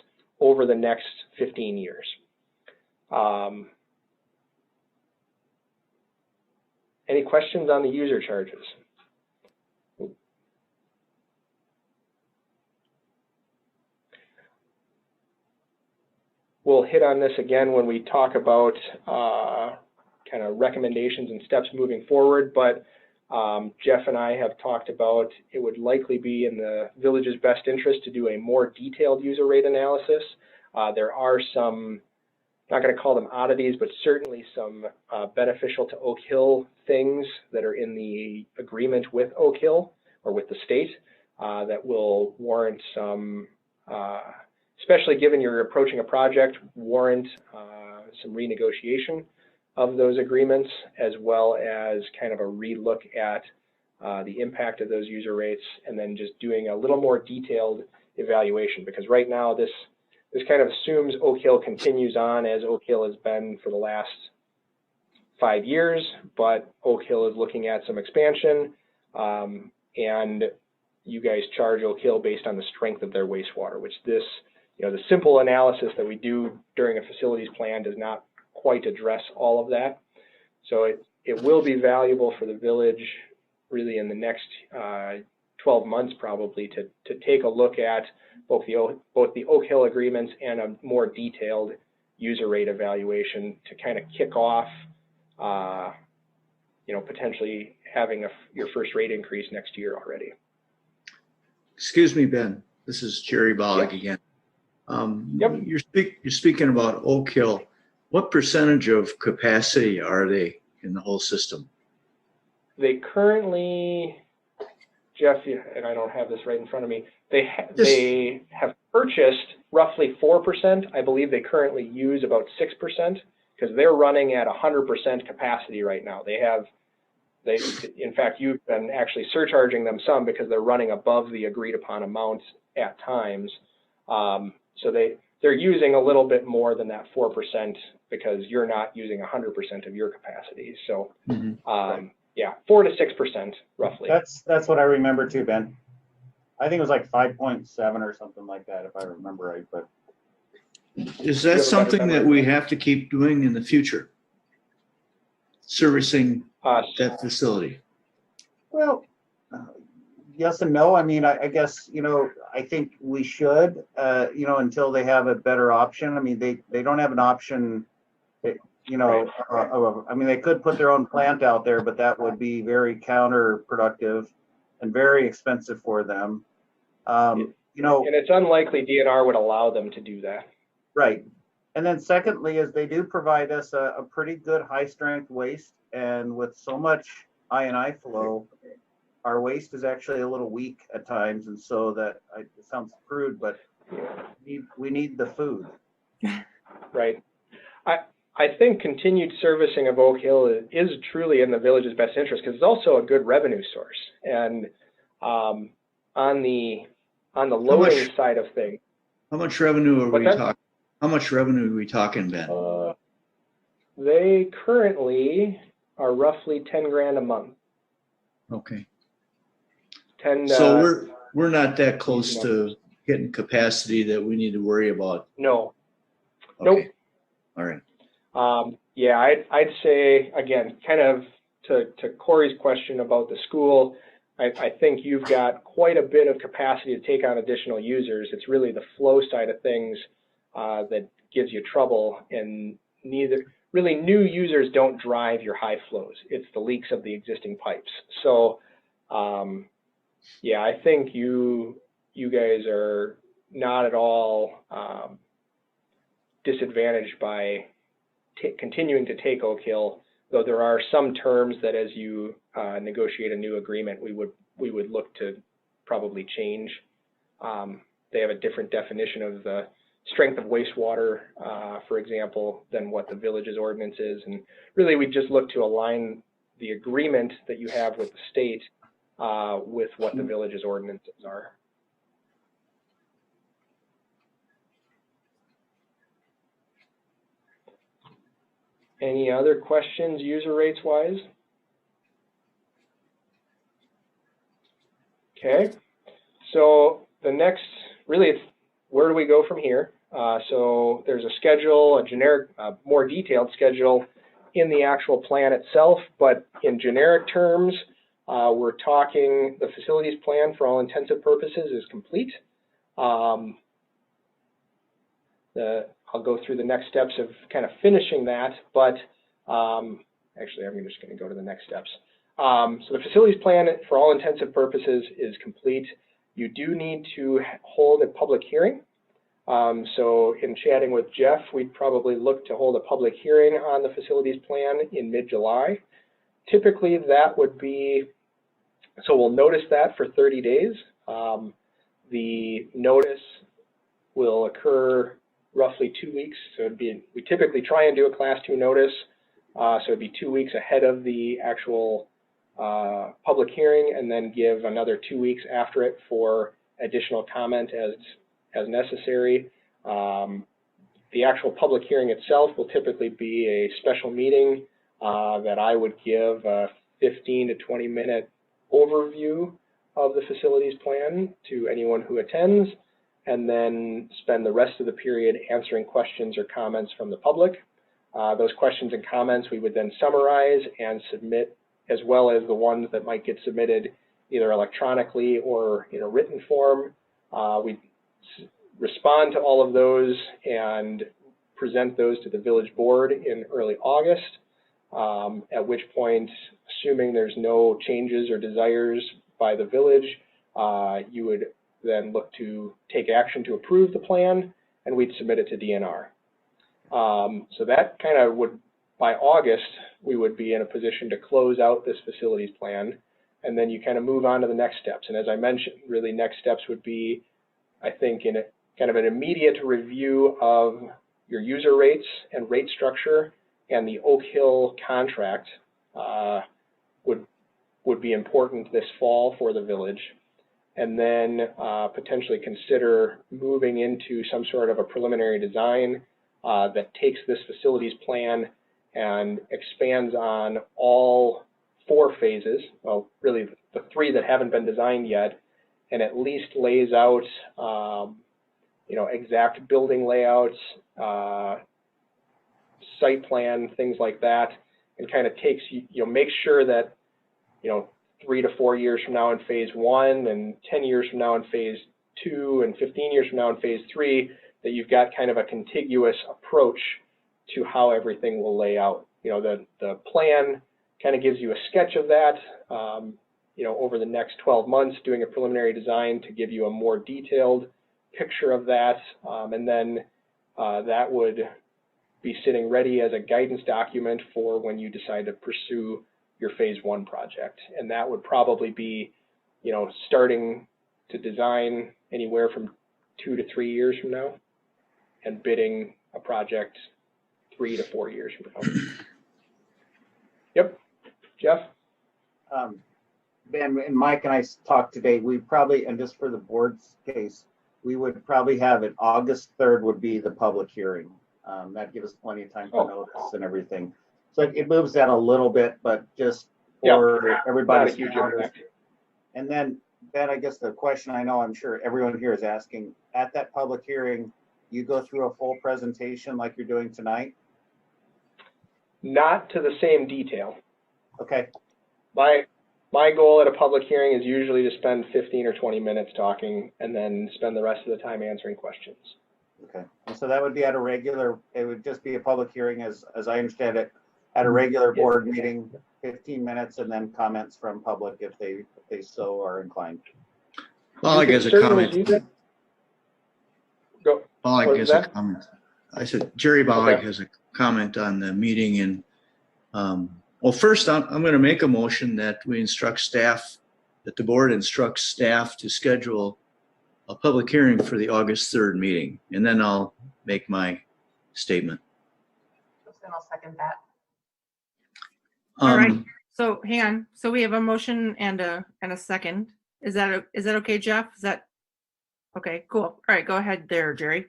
over the next 15 years. Any questions on the user charges? We'll hit on this again when we talk about kind of recommendations and steps moving forward, but Jeff and I have talked about it would likely be in the village's best interest to do a more detailed user rate analysis. There are some, not going to call them oddities, but certainly some beneficial to Oak Hill things that are in the agreement with Oak Hill or with the state that will warrant some, especially given you're approaching a project, warrant some renegotiation of those agreements, as well as kind of a relook at the impact of those user rates, and then just doing a little more detailed evaluation. Because right now this kind of assumes Oak Hill continues on as Oak Hill has been for the last 5 years, but Oak Hill is looking at some expansion, and you guys charge Oak Hill based on the strength of their wastewater, which this, the simple analysis that we do during a facilities plan does not quite address all of that. So it will be valuable for the village really in the next 12 months probably to take a look at both the Oak Hill agreements and a more detailed user rate evaluation to kind of kick off potentially having your first rate increase next year already. Excuse me, Ben. This is Jerry Bollig again. Yep. You're speaking about Oak Hill. What percentage of capacity are they in the whole system? They currently, Jeff, and I don't have this right in front of me, they have purchased roughly 4%. I believe they currently use about 6% because they're running at 100% capacity right now. In fact, you've been actually surcharging them some because they're running above the agreed upon amounts at times. So they're using a little bit more than that 4% because you're not using 100% of your capacity. So yeah, 4 to 6% roughly. That's what I remember too, Ben. I think it was like 5.7 or something like that, if I remember right. But is that something that we have to keep doing in the future? Servicing that facility? well, yes and no. I mean, I guess, you know, I think we should, you know, until they have a better option. I mean, they don't have an option, you know, I mean, they could put their own plant out there, but that would be very counterproductive and very expensive for them. You know, and it's unlikely DNR would allow them to do that. right. And then secondly, is they do provide us a pretty good high strength waste, and with so much I&I flow, our waste is actually a little weak at times, and so that it sounds crude, but we need the food. Right. I think continued servicing of Oak Hill is truly in the village's best interest because it's also a good revenue source. And on the loading side of things, how much revenue are we talking? How much revenue are we talking, Ben? They currently are roughly 10 grand a month. Okay. 10. So we're not that close to hitting capacity that we need to worry about. No. Okay. Nope. All right. Yeah, I'd say again, kind of to Corey's question about the school. I think you've got quite a bit of capacity to take on additional users. It's really the flow side of things that gives you trouble, and really new users don't drive your high flows. It's the leaks of the existing pipes. So yeah, I think you guys are not at all disadvantaged by continuing to take Oak Hill, though there are some terms that as you negotiate a new agreement, we would look to probably change. They have a different definition of the strength of wastewater, for example, than what the village's ordinance is. And really, we just look to align the agreement that you have with the state with what the village's ordinances are. Any other questions user rates wise? Okay, so the next, really, it's where do we go from here? So there's a schedule, a generic, more detailed schedule in the actual plan itself, but in generic terms, we're talking the facilities plan for all intensive purposes is complete. I'll go through the next steps of kind of finishing that, but actually I'm just going to go to the next steps. So the facilities plan for all intensive purposes is complete. You do need to hold a public hearing. So in chatting with Jeff, we'd probably look to hold a public hearing on the facilities plan in mid-July. Typically that would be, so we'll notice that for 30 days. The notice will occur roughly 2 weeks. So it'd be, we typically try and do a class 2 notice. So it'd be 2 weeks ahead of the actual public hearing, and then give another 2 weeks after it for additional comment as necessary. The actual public hearing itself will typically be a special meeting that I would give a 15 to 20 minute overview of the facilities plan to anyone who attends, and then spend the rest of the period answering questions or comments from the public. Those questions and comments we would then summarize and submit, as well as the ones that might get submitted either electronically or in a written form. We respond to all of those and present those to the village board in early August, at which point, assuming there's no changes or desires by the village, you would then look to take action to approve the plan, and we'd submit it to DNR. So that kind of would, by August, we would be in a position to close out this facilities plan, and then you kind of move on to the next steps. And as I mentioned, really next steps would be, I think, in a kind of an immediate review of your user rates and rate structure, and the Oak Hill contract would be important this fall for the village. and then potentially consider moving into some sort of a preliminary design that takes this facilities plan and expands on all 4 phases, well, really the 3 that haven't been designed yet, and at least lays out, exact building layouts, site plan, things like that, and kind of takes, make sure that, 3 to 4 years from now in phase 1 and 10 years from now in phase 2 and 15 years from now in phase 3, that you've got kind of a contiguous approach to how everything will lay out. The plan kind of gives you a sketch of that, over the next 12 months, doing a preliminary design to give you a more detailed picture of that, and then that would be sitting ready as a guidance document for when you decide to pursue your phase 1 project. And that would probably be, starting to design anywhere from 2 to 3 years from now, and bidding a project 3 to 4 years from now. Yep, Jeff? Ben and Mike and I talked today, we probably, and just for the board's case, we would probably have it August 3rd would be the public hearing. That gives us plenty of time for notice and everything. So it moves that a little bit, but just for everybody's huge calendars. impact. And then, Ben, I guess the question I know I'm sure everyone here is asking, at that public hearing, you go through a full presentation like you're doing tonight? Not to the same detail. Okay. My goal at a public hearing is usually to spend 15 or 20 minutes talking and then spend the rest of the time answering questions. Okay. And so that would be at a regular, it would just be a public hearing as I understand it, at a regular board meeting, 15 minutes, and then comments from public if they so are inclined. Well, I guess a comment. Go. Bollig has a comment. I said Jerry Bollig has a comment on the meeting, and well, first I'm going to make a motion that we instruct staff, that the board instructs staff to schedule a public hearing for the August 3rd meeting, and then I'll make my statement. And I'll second that. All right. So hang on. So we have a motion and a second. Is that okay, Jeff? Is that okay? Cool. All right. Go ahead there, Jerry.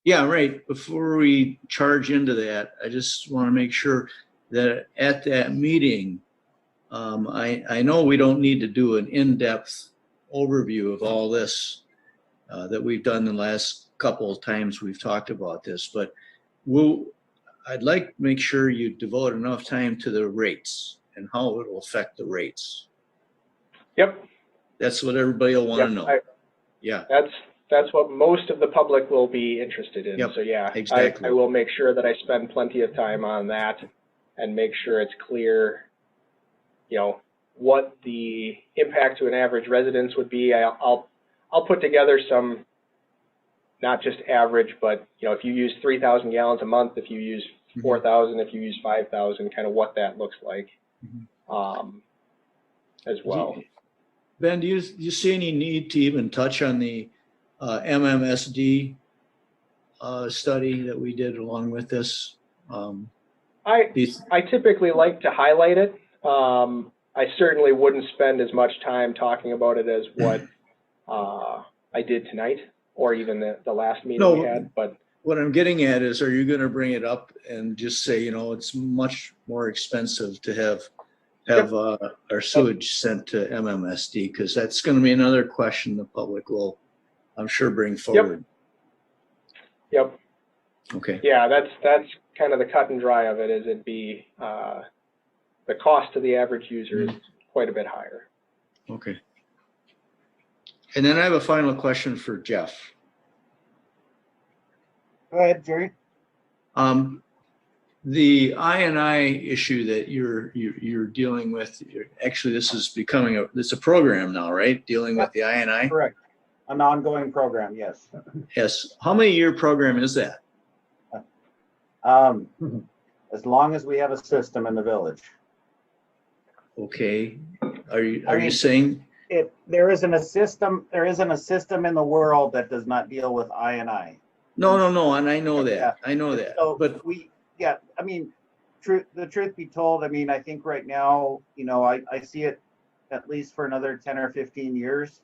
Yeah, right. Before we charge into that, I just want to make sure that at that meeting, I know we don't need to do an in-depth overview of all this that we've done the last couple of times we've talked about this, but I'd like to make sure you devote enough time to the rates and how it will affect the rates. Yep. That's what everybody will want to know. Yeah. That's what most of the public will be interested in. Yep, so yeah, exactly. I will make sure that I spend plenty of time on that and make sure it's clear, what the impact to an average residence would be. I'll put together some, not just average, but if you use 3,000 gallons a month, if you use 4,000, if you use 5,000, kind of what that looks like, as well. Ben, do you see any need to even touch on the MMSD study that we did along with this? I typically like to highlight it. I certainly wouldn't spend as much time talking about it as what I did tonight, or even the last meeting we had. But what I'm getting at is, are you going to bring it up and just say, it's much more expensive to have our sewage sent to MMSD, because that's going to be another question the public will, I'm sure, bring forward. Yep. Okay. Yeah, that's kind of the cut and dry of it. Is it'd be the cost to the average user is quite a bit higher. Okay. And then I have a final question for Jeff. Go ahead, Jerry. The I&I issue that you're dealing with, actually this is becoming it's a program now, right? Dealing with the I&I? Correct. An ongoing program, yes. Yes. How many year program is that? As long as we have a system in the village. Okay. Are you saying there isn't a system in the world that does not deal with I&I? No, and I know that. Yeah. I know that. So but the truth be told, I think right now, I see it at least for another 10 or 15 years.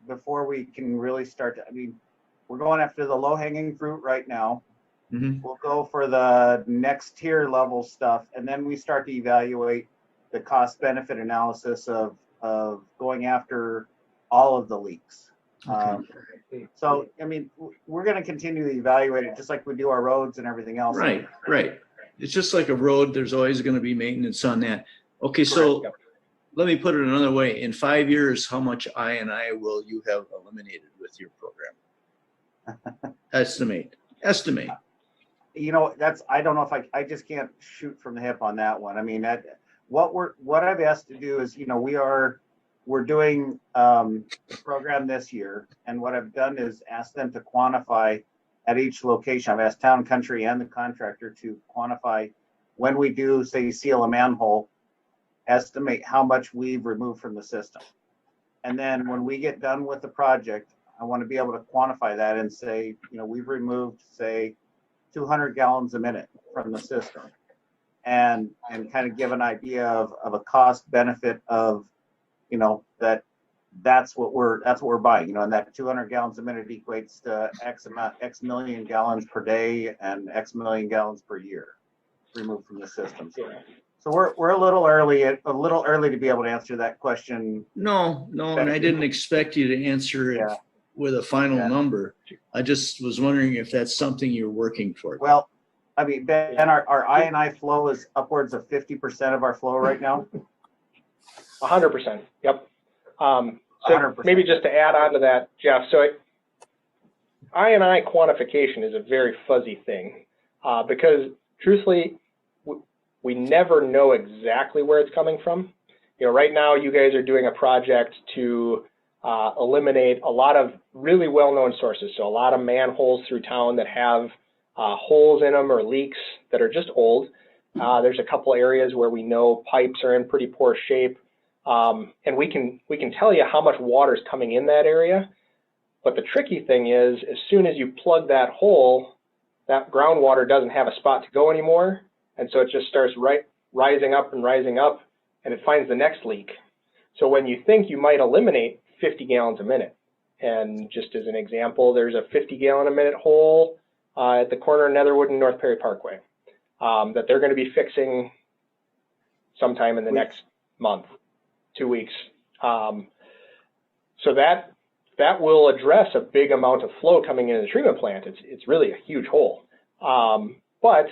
before we can really start to, I mean, we're going after the low hanging fruit right now. Mhm. We'll go for the next tier level stuff, and then we start to evaluate the cost benefit analysis of going after all of the leaks. So, I mean, we're going to continue to evaluate it just like we do our roads and everything else. Right, right. It's just like a road. There's always going to be maintenance on that. Okay, so Correct, let me put it another way. In 5 years, how much I&I will you have eliminated with your program? Estimate. You know, I don't know if I just can't shoot from the hip on that one. I mean, what I've asked to do is, you know, we're doing the program this year, and what I've done is ask them to quantify at each location. I've asked Town Country and the contractor to quantify when we do, say, seal a manhole, estimate how much we've removed from the system. And then when we get done with the project, I want to be able to quantify that and say, you know, we've removed, say, 200 gallons a minute from the system, and kind of give an idea of a cost benefit of, you know, that's what we're buying, you know, and that 200 gallons a minute equates to X million gallons per day and X million gallons per year removed from the system. So we're a little early to be able to answer that question. No, and I didn't expect you to answer it Yeah. with a final Yeah. number. I just was wondering if that's something you're working for. Well, I mean, Ben, our I&I flow is upwards of 50% of our flow right now. 100%. Yep. So 100%. maybe just to add on to that, Jeff. So I&I quantification is a very fuzzy thing because truthfully, we never know exactly where it's coming from. You know, right now you guys are doing a project to eliminate a lot of really well-known sources. So a lot of manholes through town that have holes in them or leaks that are just old. There's a couple areas where we know pipes are in pretty poor shape. And we can tell you how much water is coming in that area. But the tricky thing is, as soon as you plug that hole, that groundwater doesn't have a spot to go anymore. And so it just starts rising up, and it finds the next leak. So when you think you might eliminate 50 gallons a minute, and just as an example, there's a 50 gallon a minute hole at the corner of Netherwood and North Perry Parkway that they're going to be fixing sometime in the next month, 2 weeks. So that will address a big amount of flow coming into the treatment plant. It's really a huge hole. But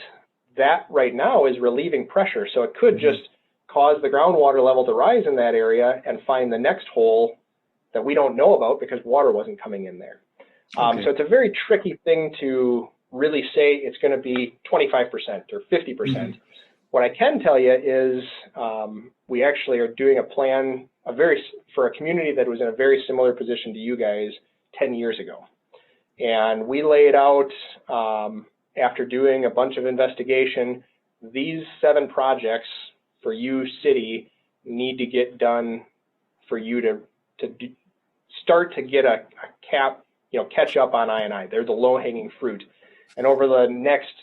that right now is relieving pressure. So it could just cause the groundwater level to rise in that area and find the next hole that we don't know about because water wasn't coming in there. Okay. So it's a very tricky thing to really say it's going to be 25% or 50%. What I can tell you is we actually are doing a plan for a community that was in a very similar position to you guys 10 years ago. And we laid out, after doing a bunch of investigation, these 7 projects for you city need to get done for you to start to get a catch up on I&I. They're the low hanging fruit. And over the next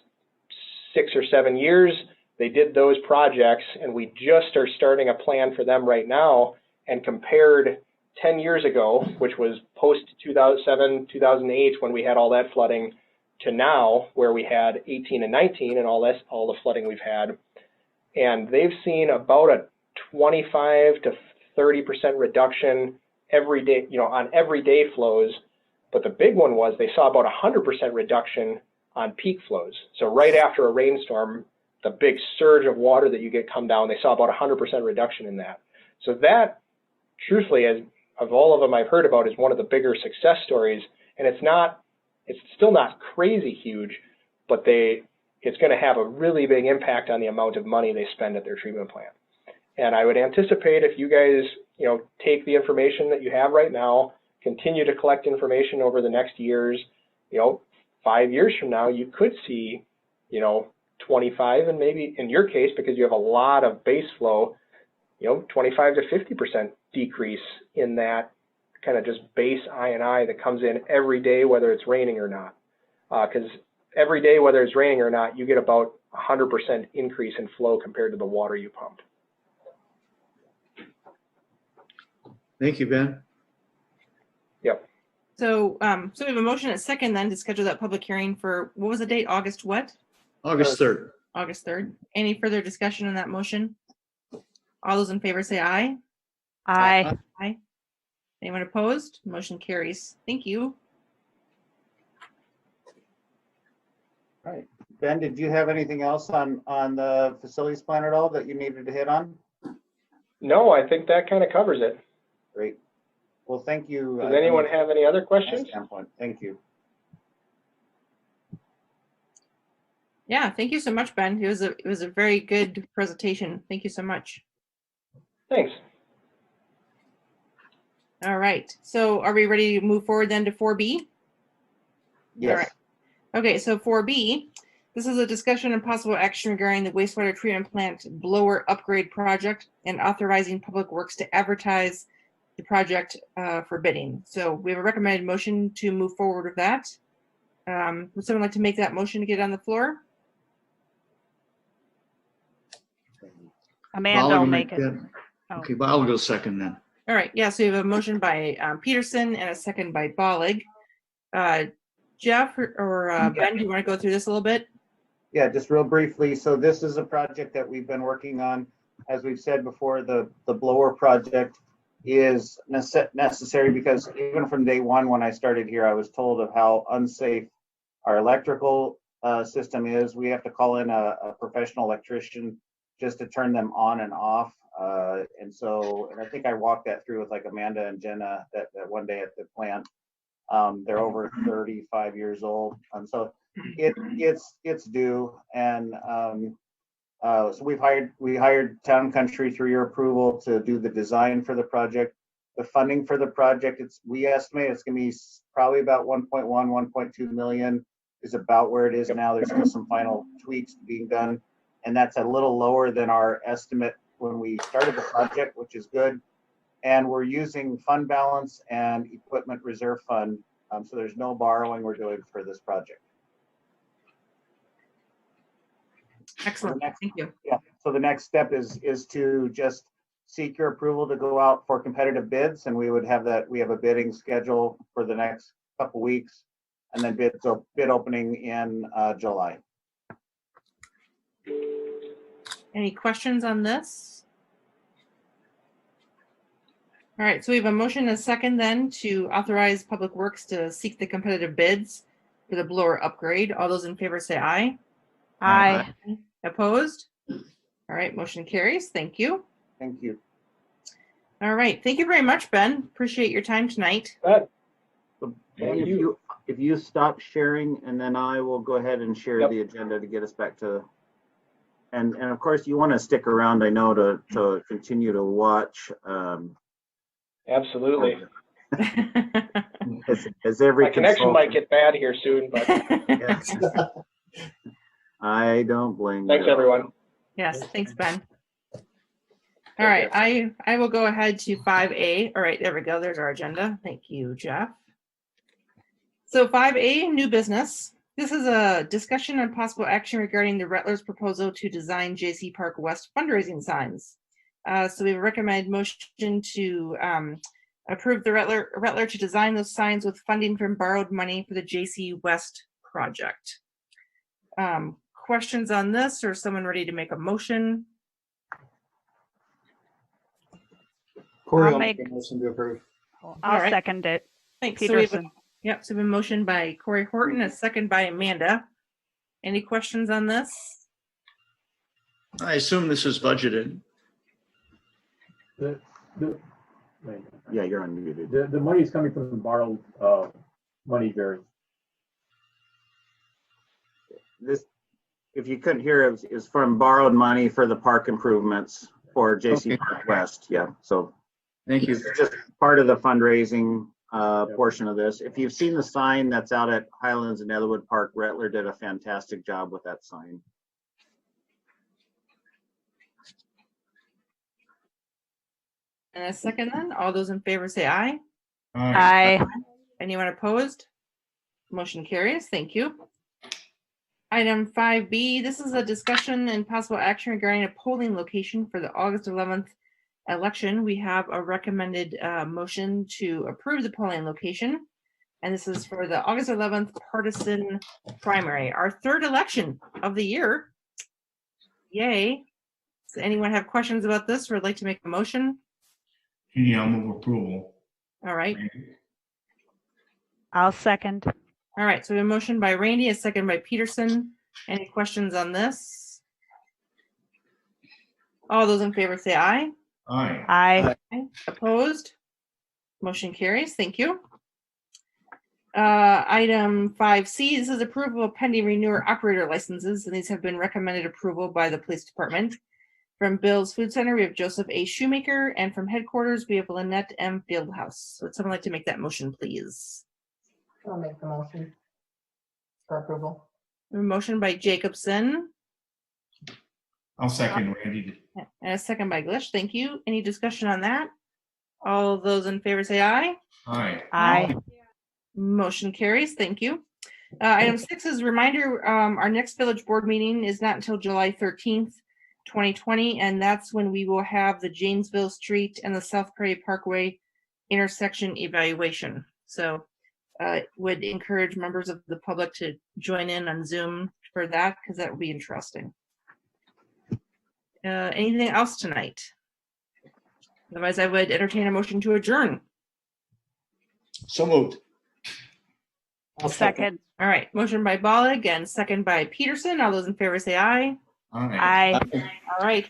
6 or 7 years, they did those projects, and we just are starting a plan for them right now, and compared 10 years ago, which was post 2007, 2008, when we had all that flooding, to now, where we had 18 and 19 and all the flooding we've had. And they've seen about a 25 to 30% reduction every day, on everyday flows. But the big one was they saw about 100% reduction on peak flows. So right after a rainstorm, the big surge of water that you get come down, they saw about 100% reduction in that. So that, truthfully, of all of them I've heard about, is one of the bigger success stories. And it's still not crazy huge, but it's going to have a really big impact on the amount of money they spend at their treatment plant. And I would anticipate if you guys, take the information that you have right now, continue to collect information over the next years, 5 years from now, you could see, 25, and maybe in your case, because you have a lot of base flow, 25 to 50% decrease in that kind of just base I&I that comes in every day, whether it's raining or not. Because every day, whether it's raining or not, you get about 100% increase in flow compared to the water you pumped. Thank you, Ben. So, so we have a motion and a second then to schedule that public hearing for, what was the date? August what? August 3rd. August 3rd. Any further discussion on that motion? All those in favor say aye. Aye. Aye. Anyone opposed? Motion carries. Thank you. All right. Ben, did you have anything else on the facilities plan at all that you needed to hit on? No, I think that kind of covers it. Great. Well, thank you. Does anyone have any other from my questions? standpoint? Thank you. Yeah, thank you so much, Ben. It was a very good presentation. Thank you so much. Thanks. All right. So are we ready to move forward then to 4B? Yes. All right. Okay, so 4B, this is a discussion and possible action regarding the wastewater treatment plant blower upgrade project and authorizing Public Works to advertise the project for bidding. So we have a recommended motion to move forward with that. Would someone like to make that motion to get on the floor? Amanda Bob will will make it. that. Oh. Okay, Bob will go second then. All right, yeah, so we have a motion by Peterson and a second by Bollig. Jeff or Ben, do you want to go through this a little bit? Yeah, just real briefly. So this is a project that we've been working on. As we've said before, the blower project is necessary because even from day one when I started here, I was told of how unsafe our electrical system is. We have to call in a professional electrician just to turn them on and off. And I think I walked that through with like Amanda and Jenna that one day at the plant. They're over 35 years old. So it's due. And so we hired Town Country through your approval to do the design for the project. The funding for the project, we estimate it's gonna be probably about 1.1, 1.2 million is about where it is now. There's still some final tweaks being done. And that's a little lower than our estimate when we started the project, which is good. And we're using fund balance and equipment reserve fund. So there's no borrowing we're doing for this project. Excellent, thank you. Yeah, so the next step is to just seek your approval to go out for competitive bids, and we would have that. We have a bidding schedule for the next couple weeks, and then bid opening in July. Any questions on this? All right, so we have a motion and a second then to authorize Public Works to seek the competitive bids for the blower upgrade. All those in favor say aye. Aye. Opposed? All right, motion carries. Thank you. Thank you. All right, thank you very much, Ben. Appreciate your time tonight. Good. So, Thank and you. if you stop sharing, and then I will go ahead and share Yep. the agenda to get us back to. And of course, you want to stick around, I know, to continue to watch. Absolutely. As every My connection might consultant- get bad here soon, but Yes. I don't blame you. thanks, everyone. Yes, thanks, Ben. All right, I will go ahead to 5A. All right, there we go. There's our agenda. Thank you, Jeff. So 5A, new business. This is a discussion on possible action regarding the Rettlers proposal to design JC Park West fundraising signs. So we recommend motion to approve the Rettler to design those signs with funding from borrowed money for the JC West project. Questions on this, or someone ready to make a motion? Corey, I'll I'll make make- a motion to approve. I'll All right. second it. Thanks. So we have a- Peterson. Yep, so we have a motion by Corey Horton, a second by Amanda. Any questions on this? I assume this is budgeted. The, Yeah, you're unmuted. the money is coming from the borrowed money, Jerry. This, if you couldn't hear, is from borrowed money for the park improvements for JC Okay. Park West. Yeah, so Thank you. this is just part of the fundraising portion of this. If you've seen the sign that's out at Highlands and Netherwood Park, Rettler did a fantastic job with that sign. And a second then, all those in favor say aye. Aye. Anyone opposed? Motion carries. Thank you. Item 5B, this is a discussion and possible action regarding a polling location for the August 11th election. We have a recommended motion to approve the polling location. And this is for the August 11th partisan primary, our third election of the year. Yay. Does anyone have questions about this or would like to make a motion? Yeah, I'll move approval. All right. I'll second. All right. So we have a motion by Randy, a second by Peterson. Any questions on this? All those in favor say aye. Aye. Aye. Opposed? Motion carries. Thank you. Item 5C, this is approval of pending renewer operator licenses, and these have been recommended approval by the police department. From Bill's Food Center, we have Joseph A. Shoemaker, and from headquarters, we have Lynette M. Fieldhouse. Would someone like to make that motion, please? I'll make the motion for approval. A motion by Jacobson I'll second Randy. and a second by Glish. Thank you. Any discussion on that? All those in favor say aye. Aye. Aye. Motion carries. Thank you. Item 6 is a reminder, our next village board meeting is not until July 13th, 2020, and that's when we will have the Janesville Street and the South Prairie Parkway intersection evaluation. So would encourage members of the public to join in on Zoom for that because that will be interesting. Anything else tonight? Otherwise, I would entertain a motion to adjourn. So moved. I'll second. All right, motion by Bollig and second by Peterson. All those in favor say aye. Aye. Aye. All right.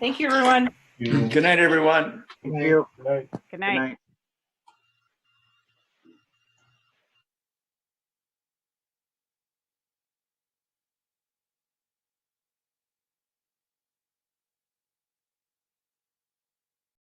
Thank you, everyone. You. Good night, everyone. Thank you. Right. Good night. Good night.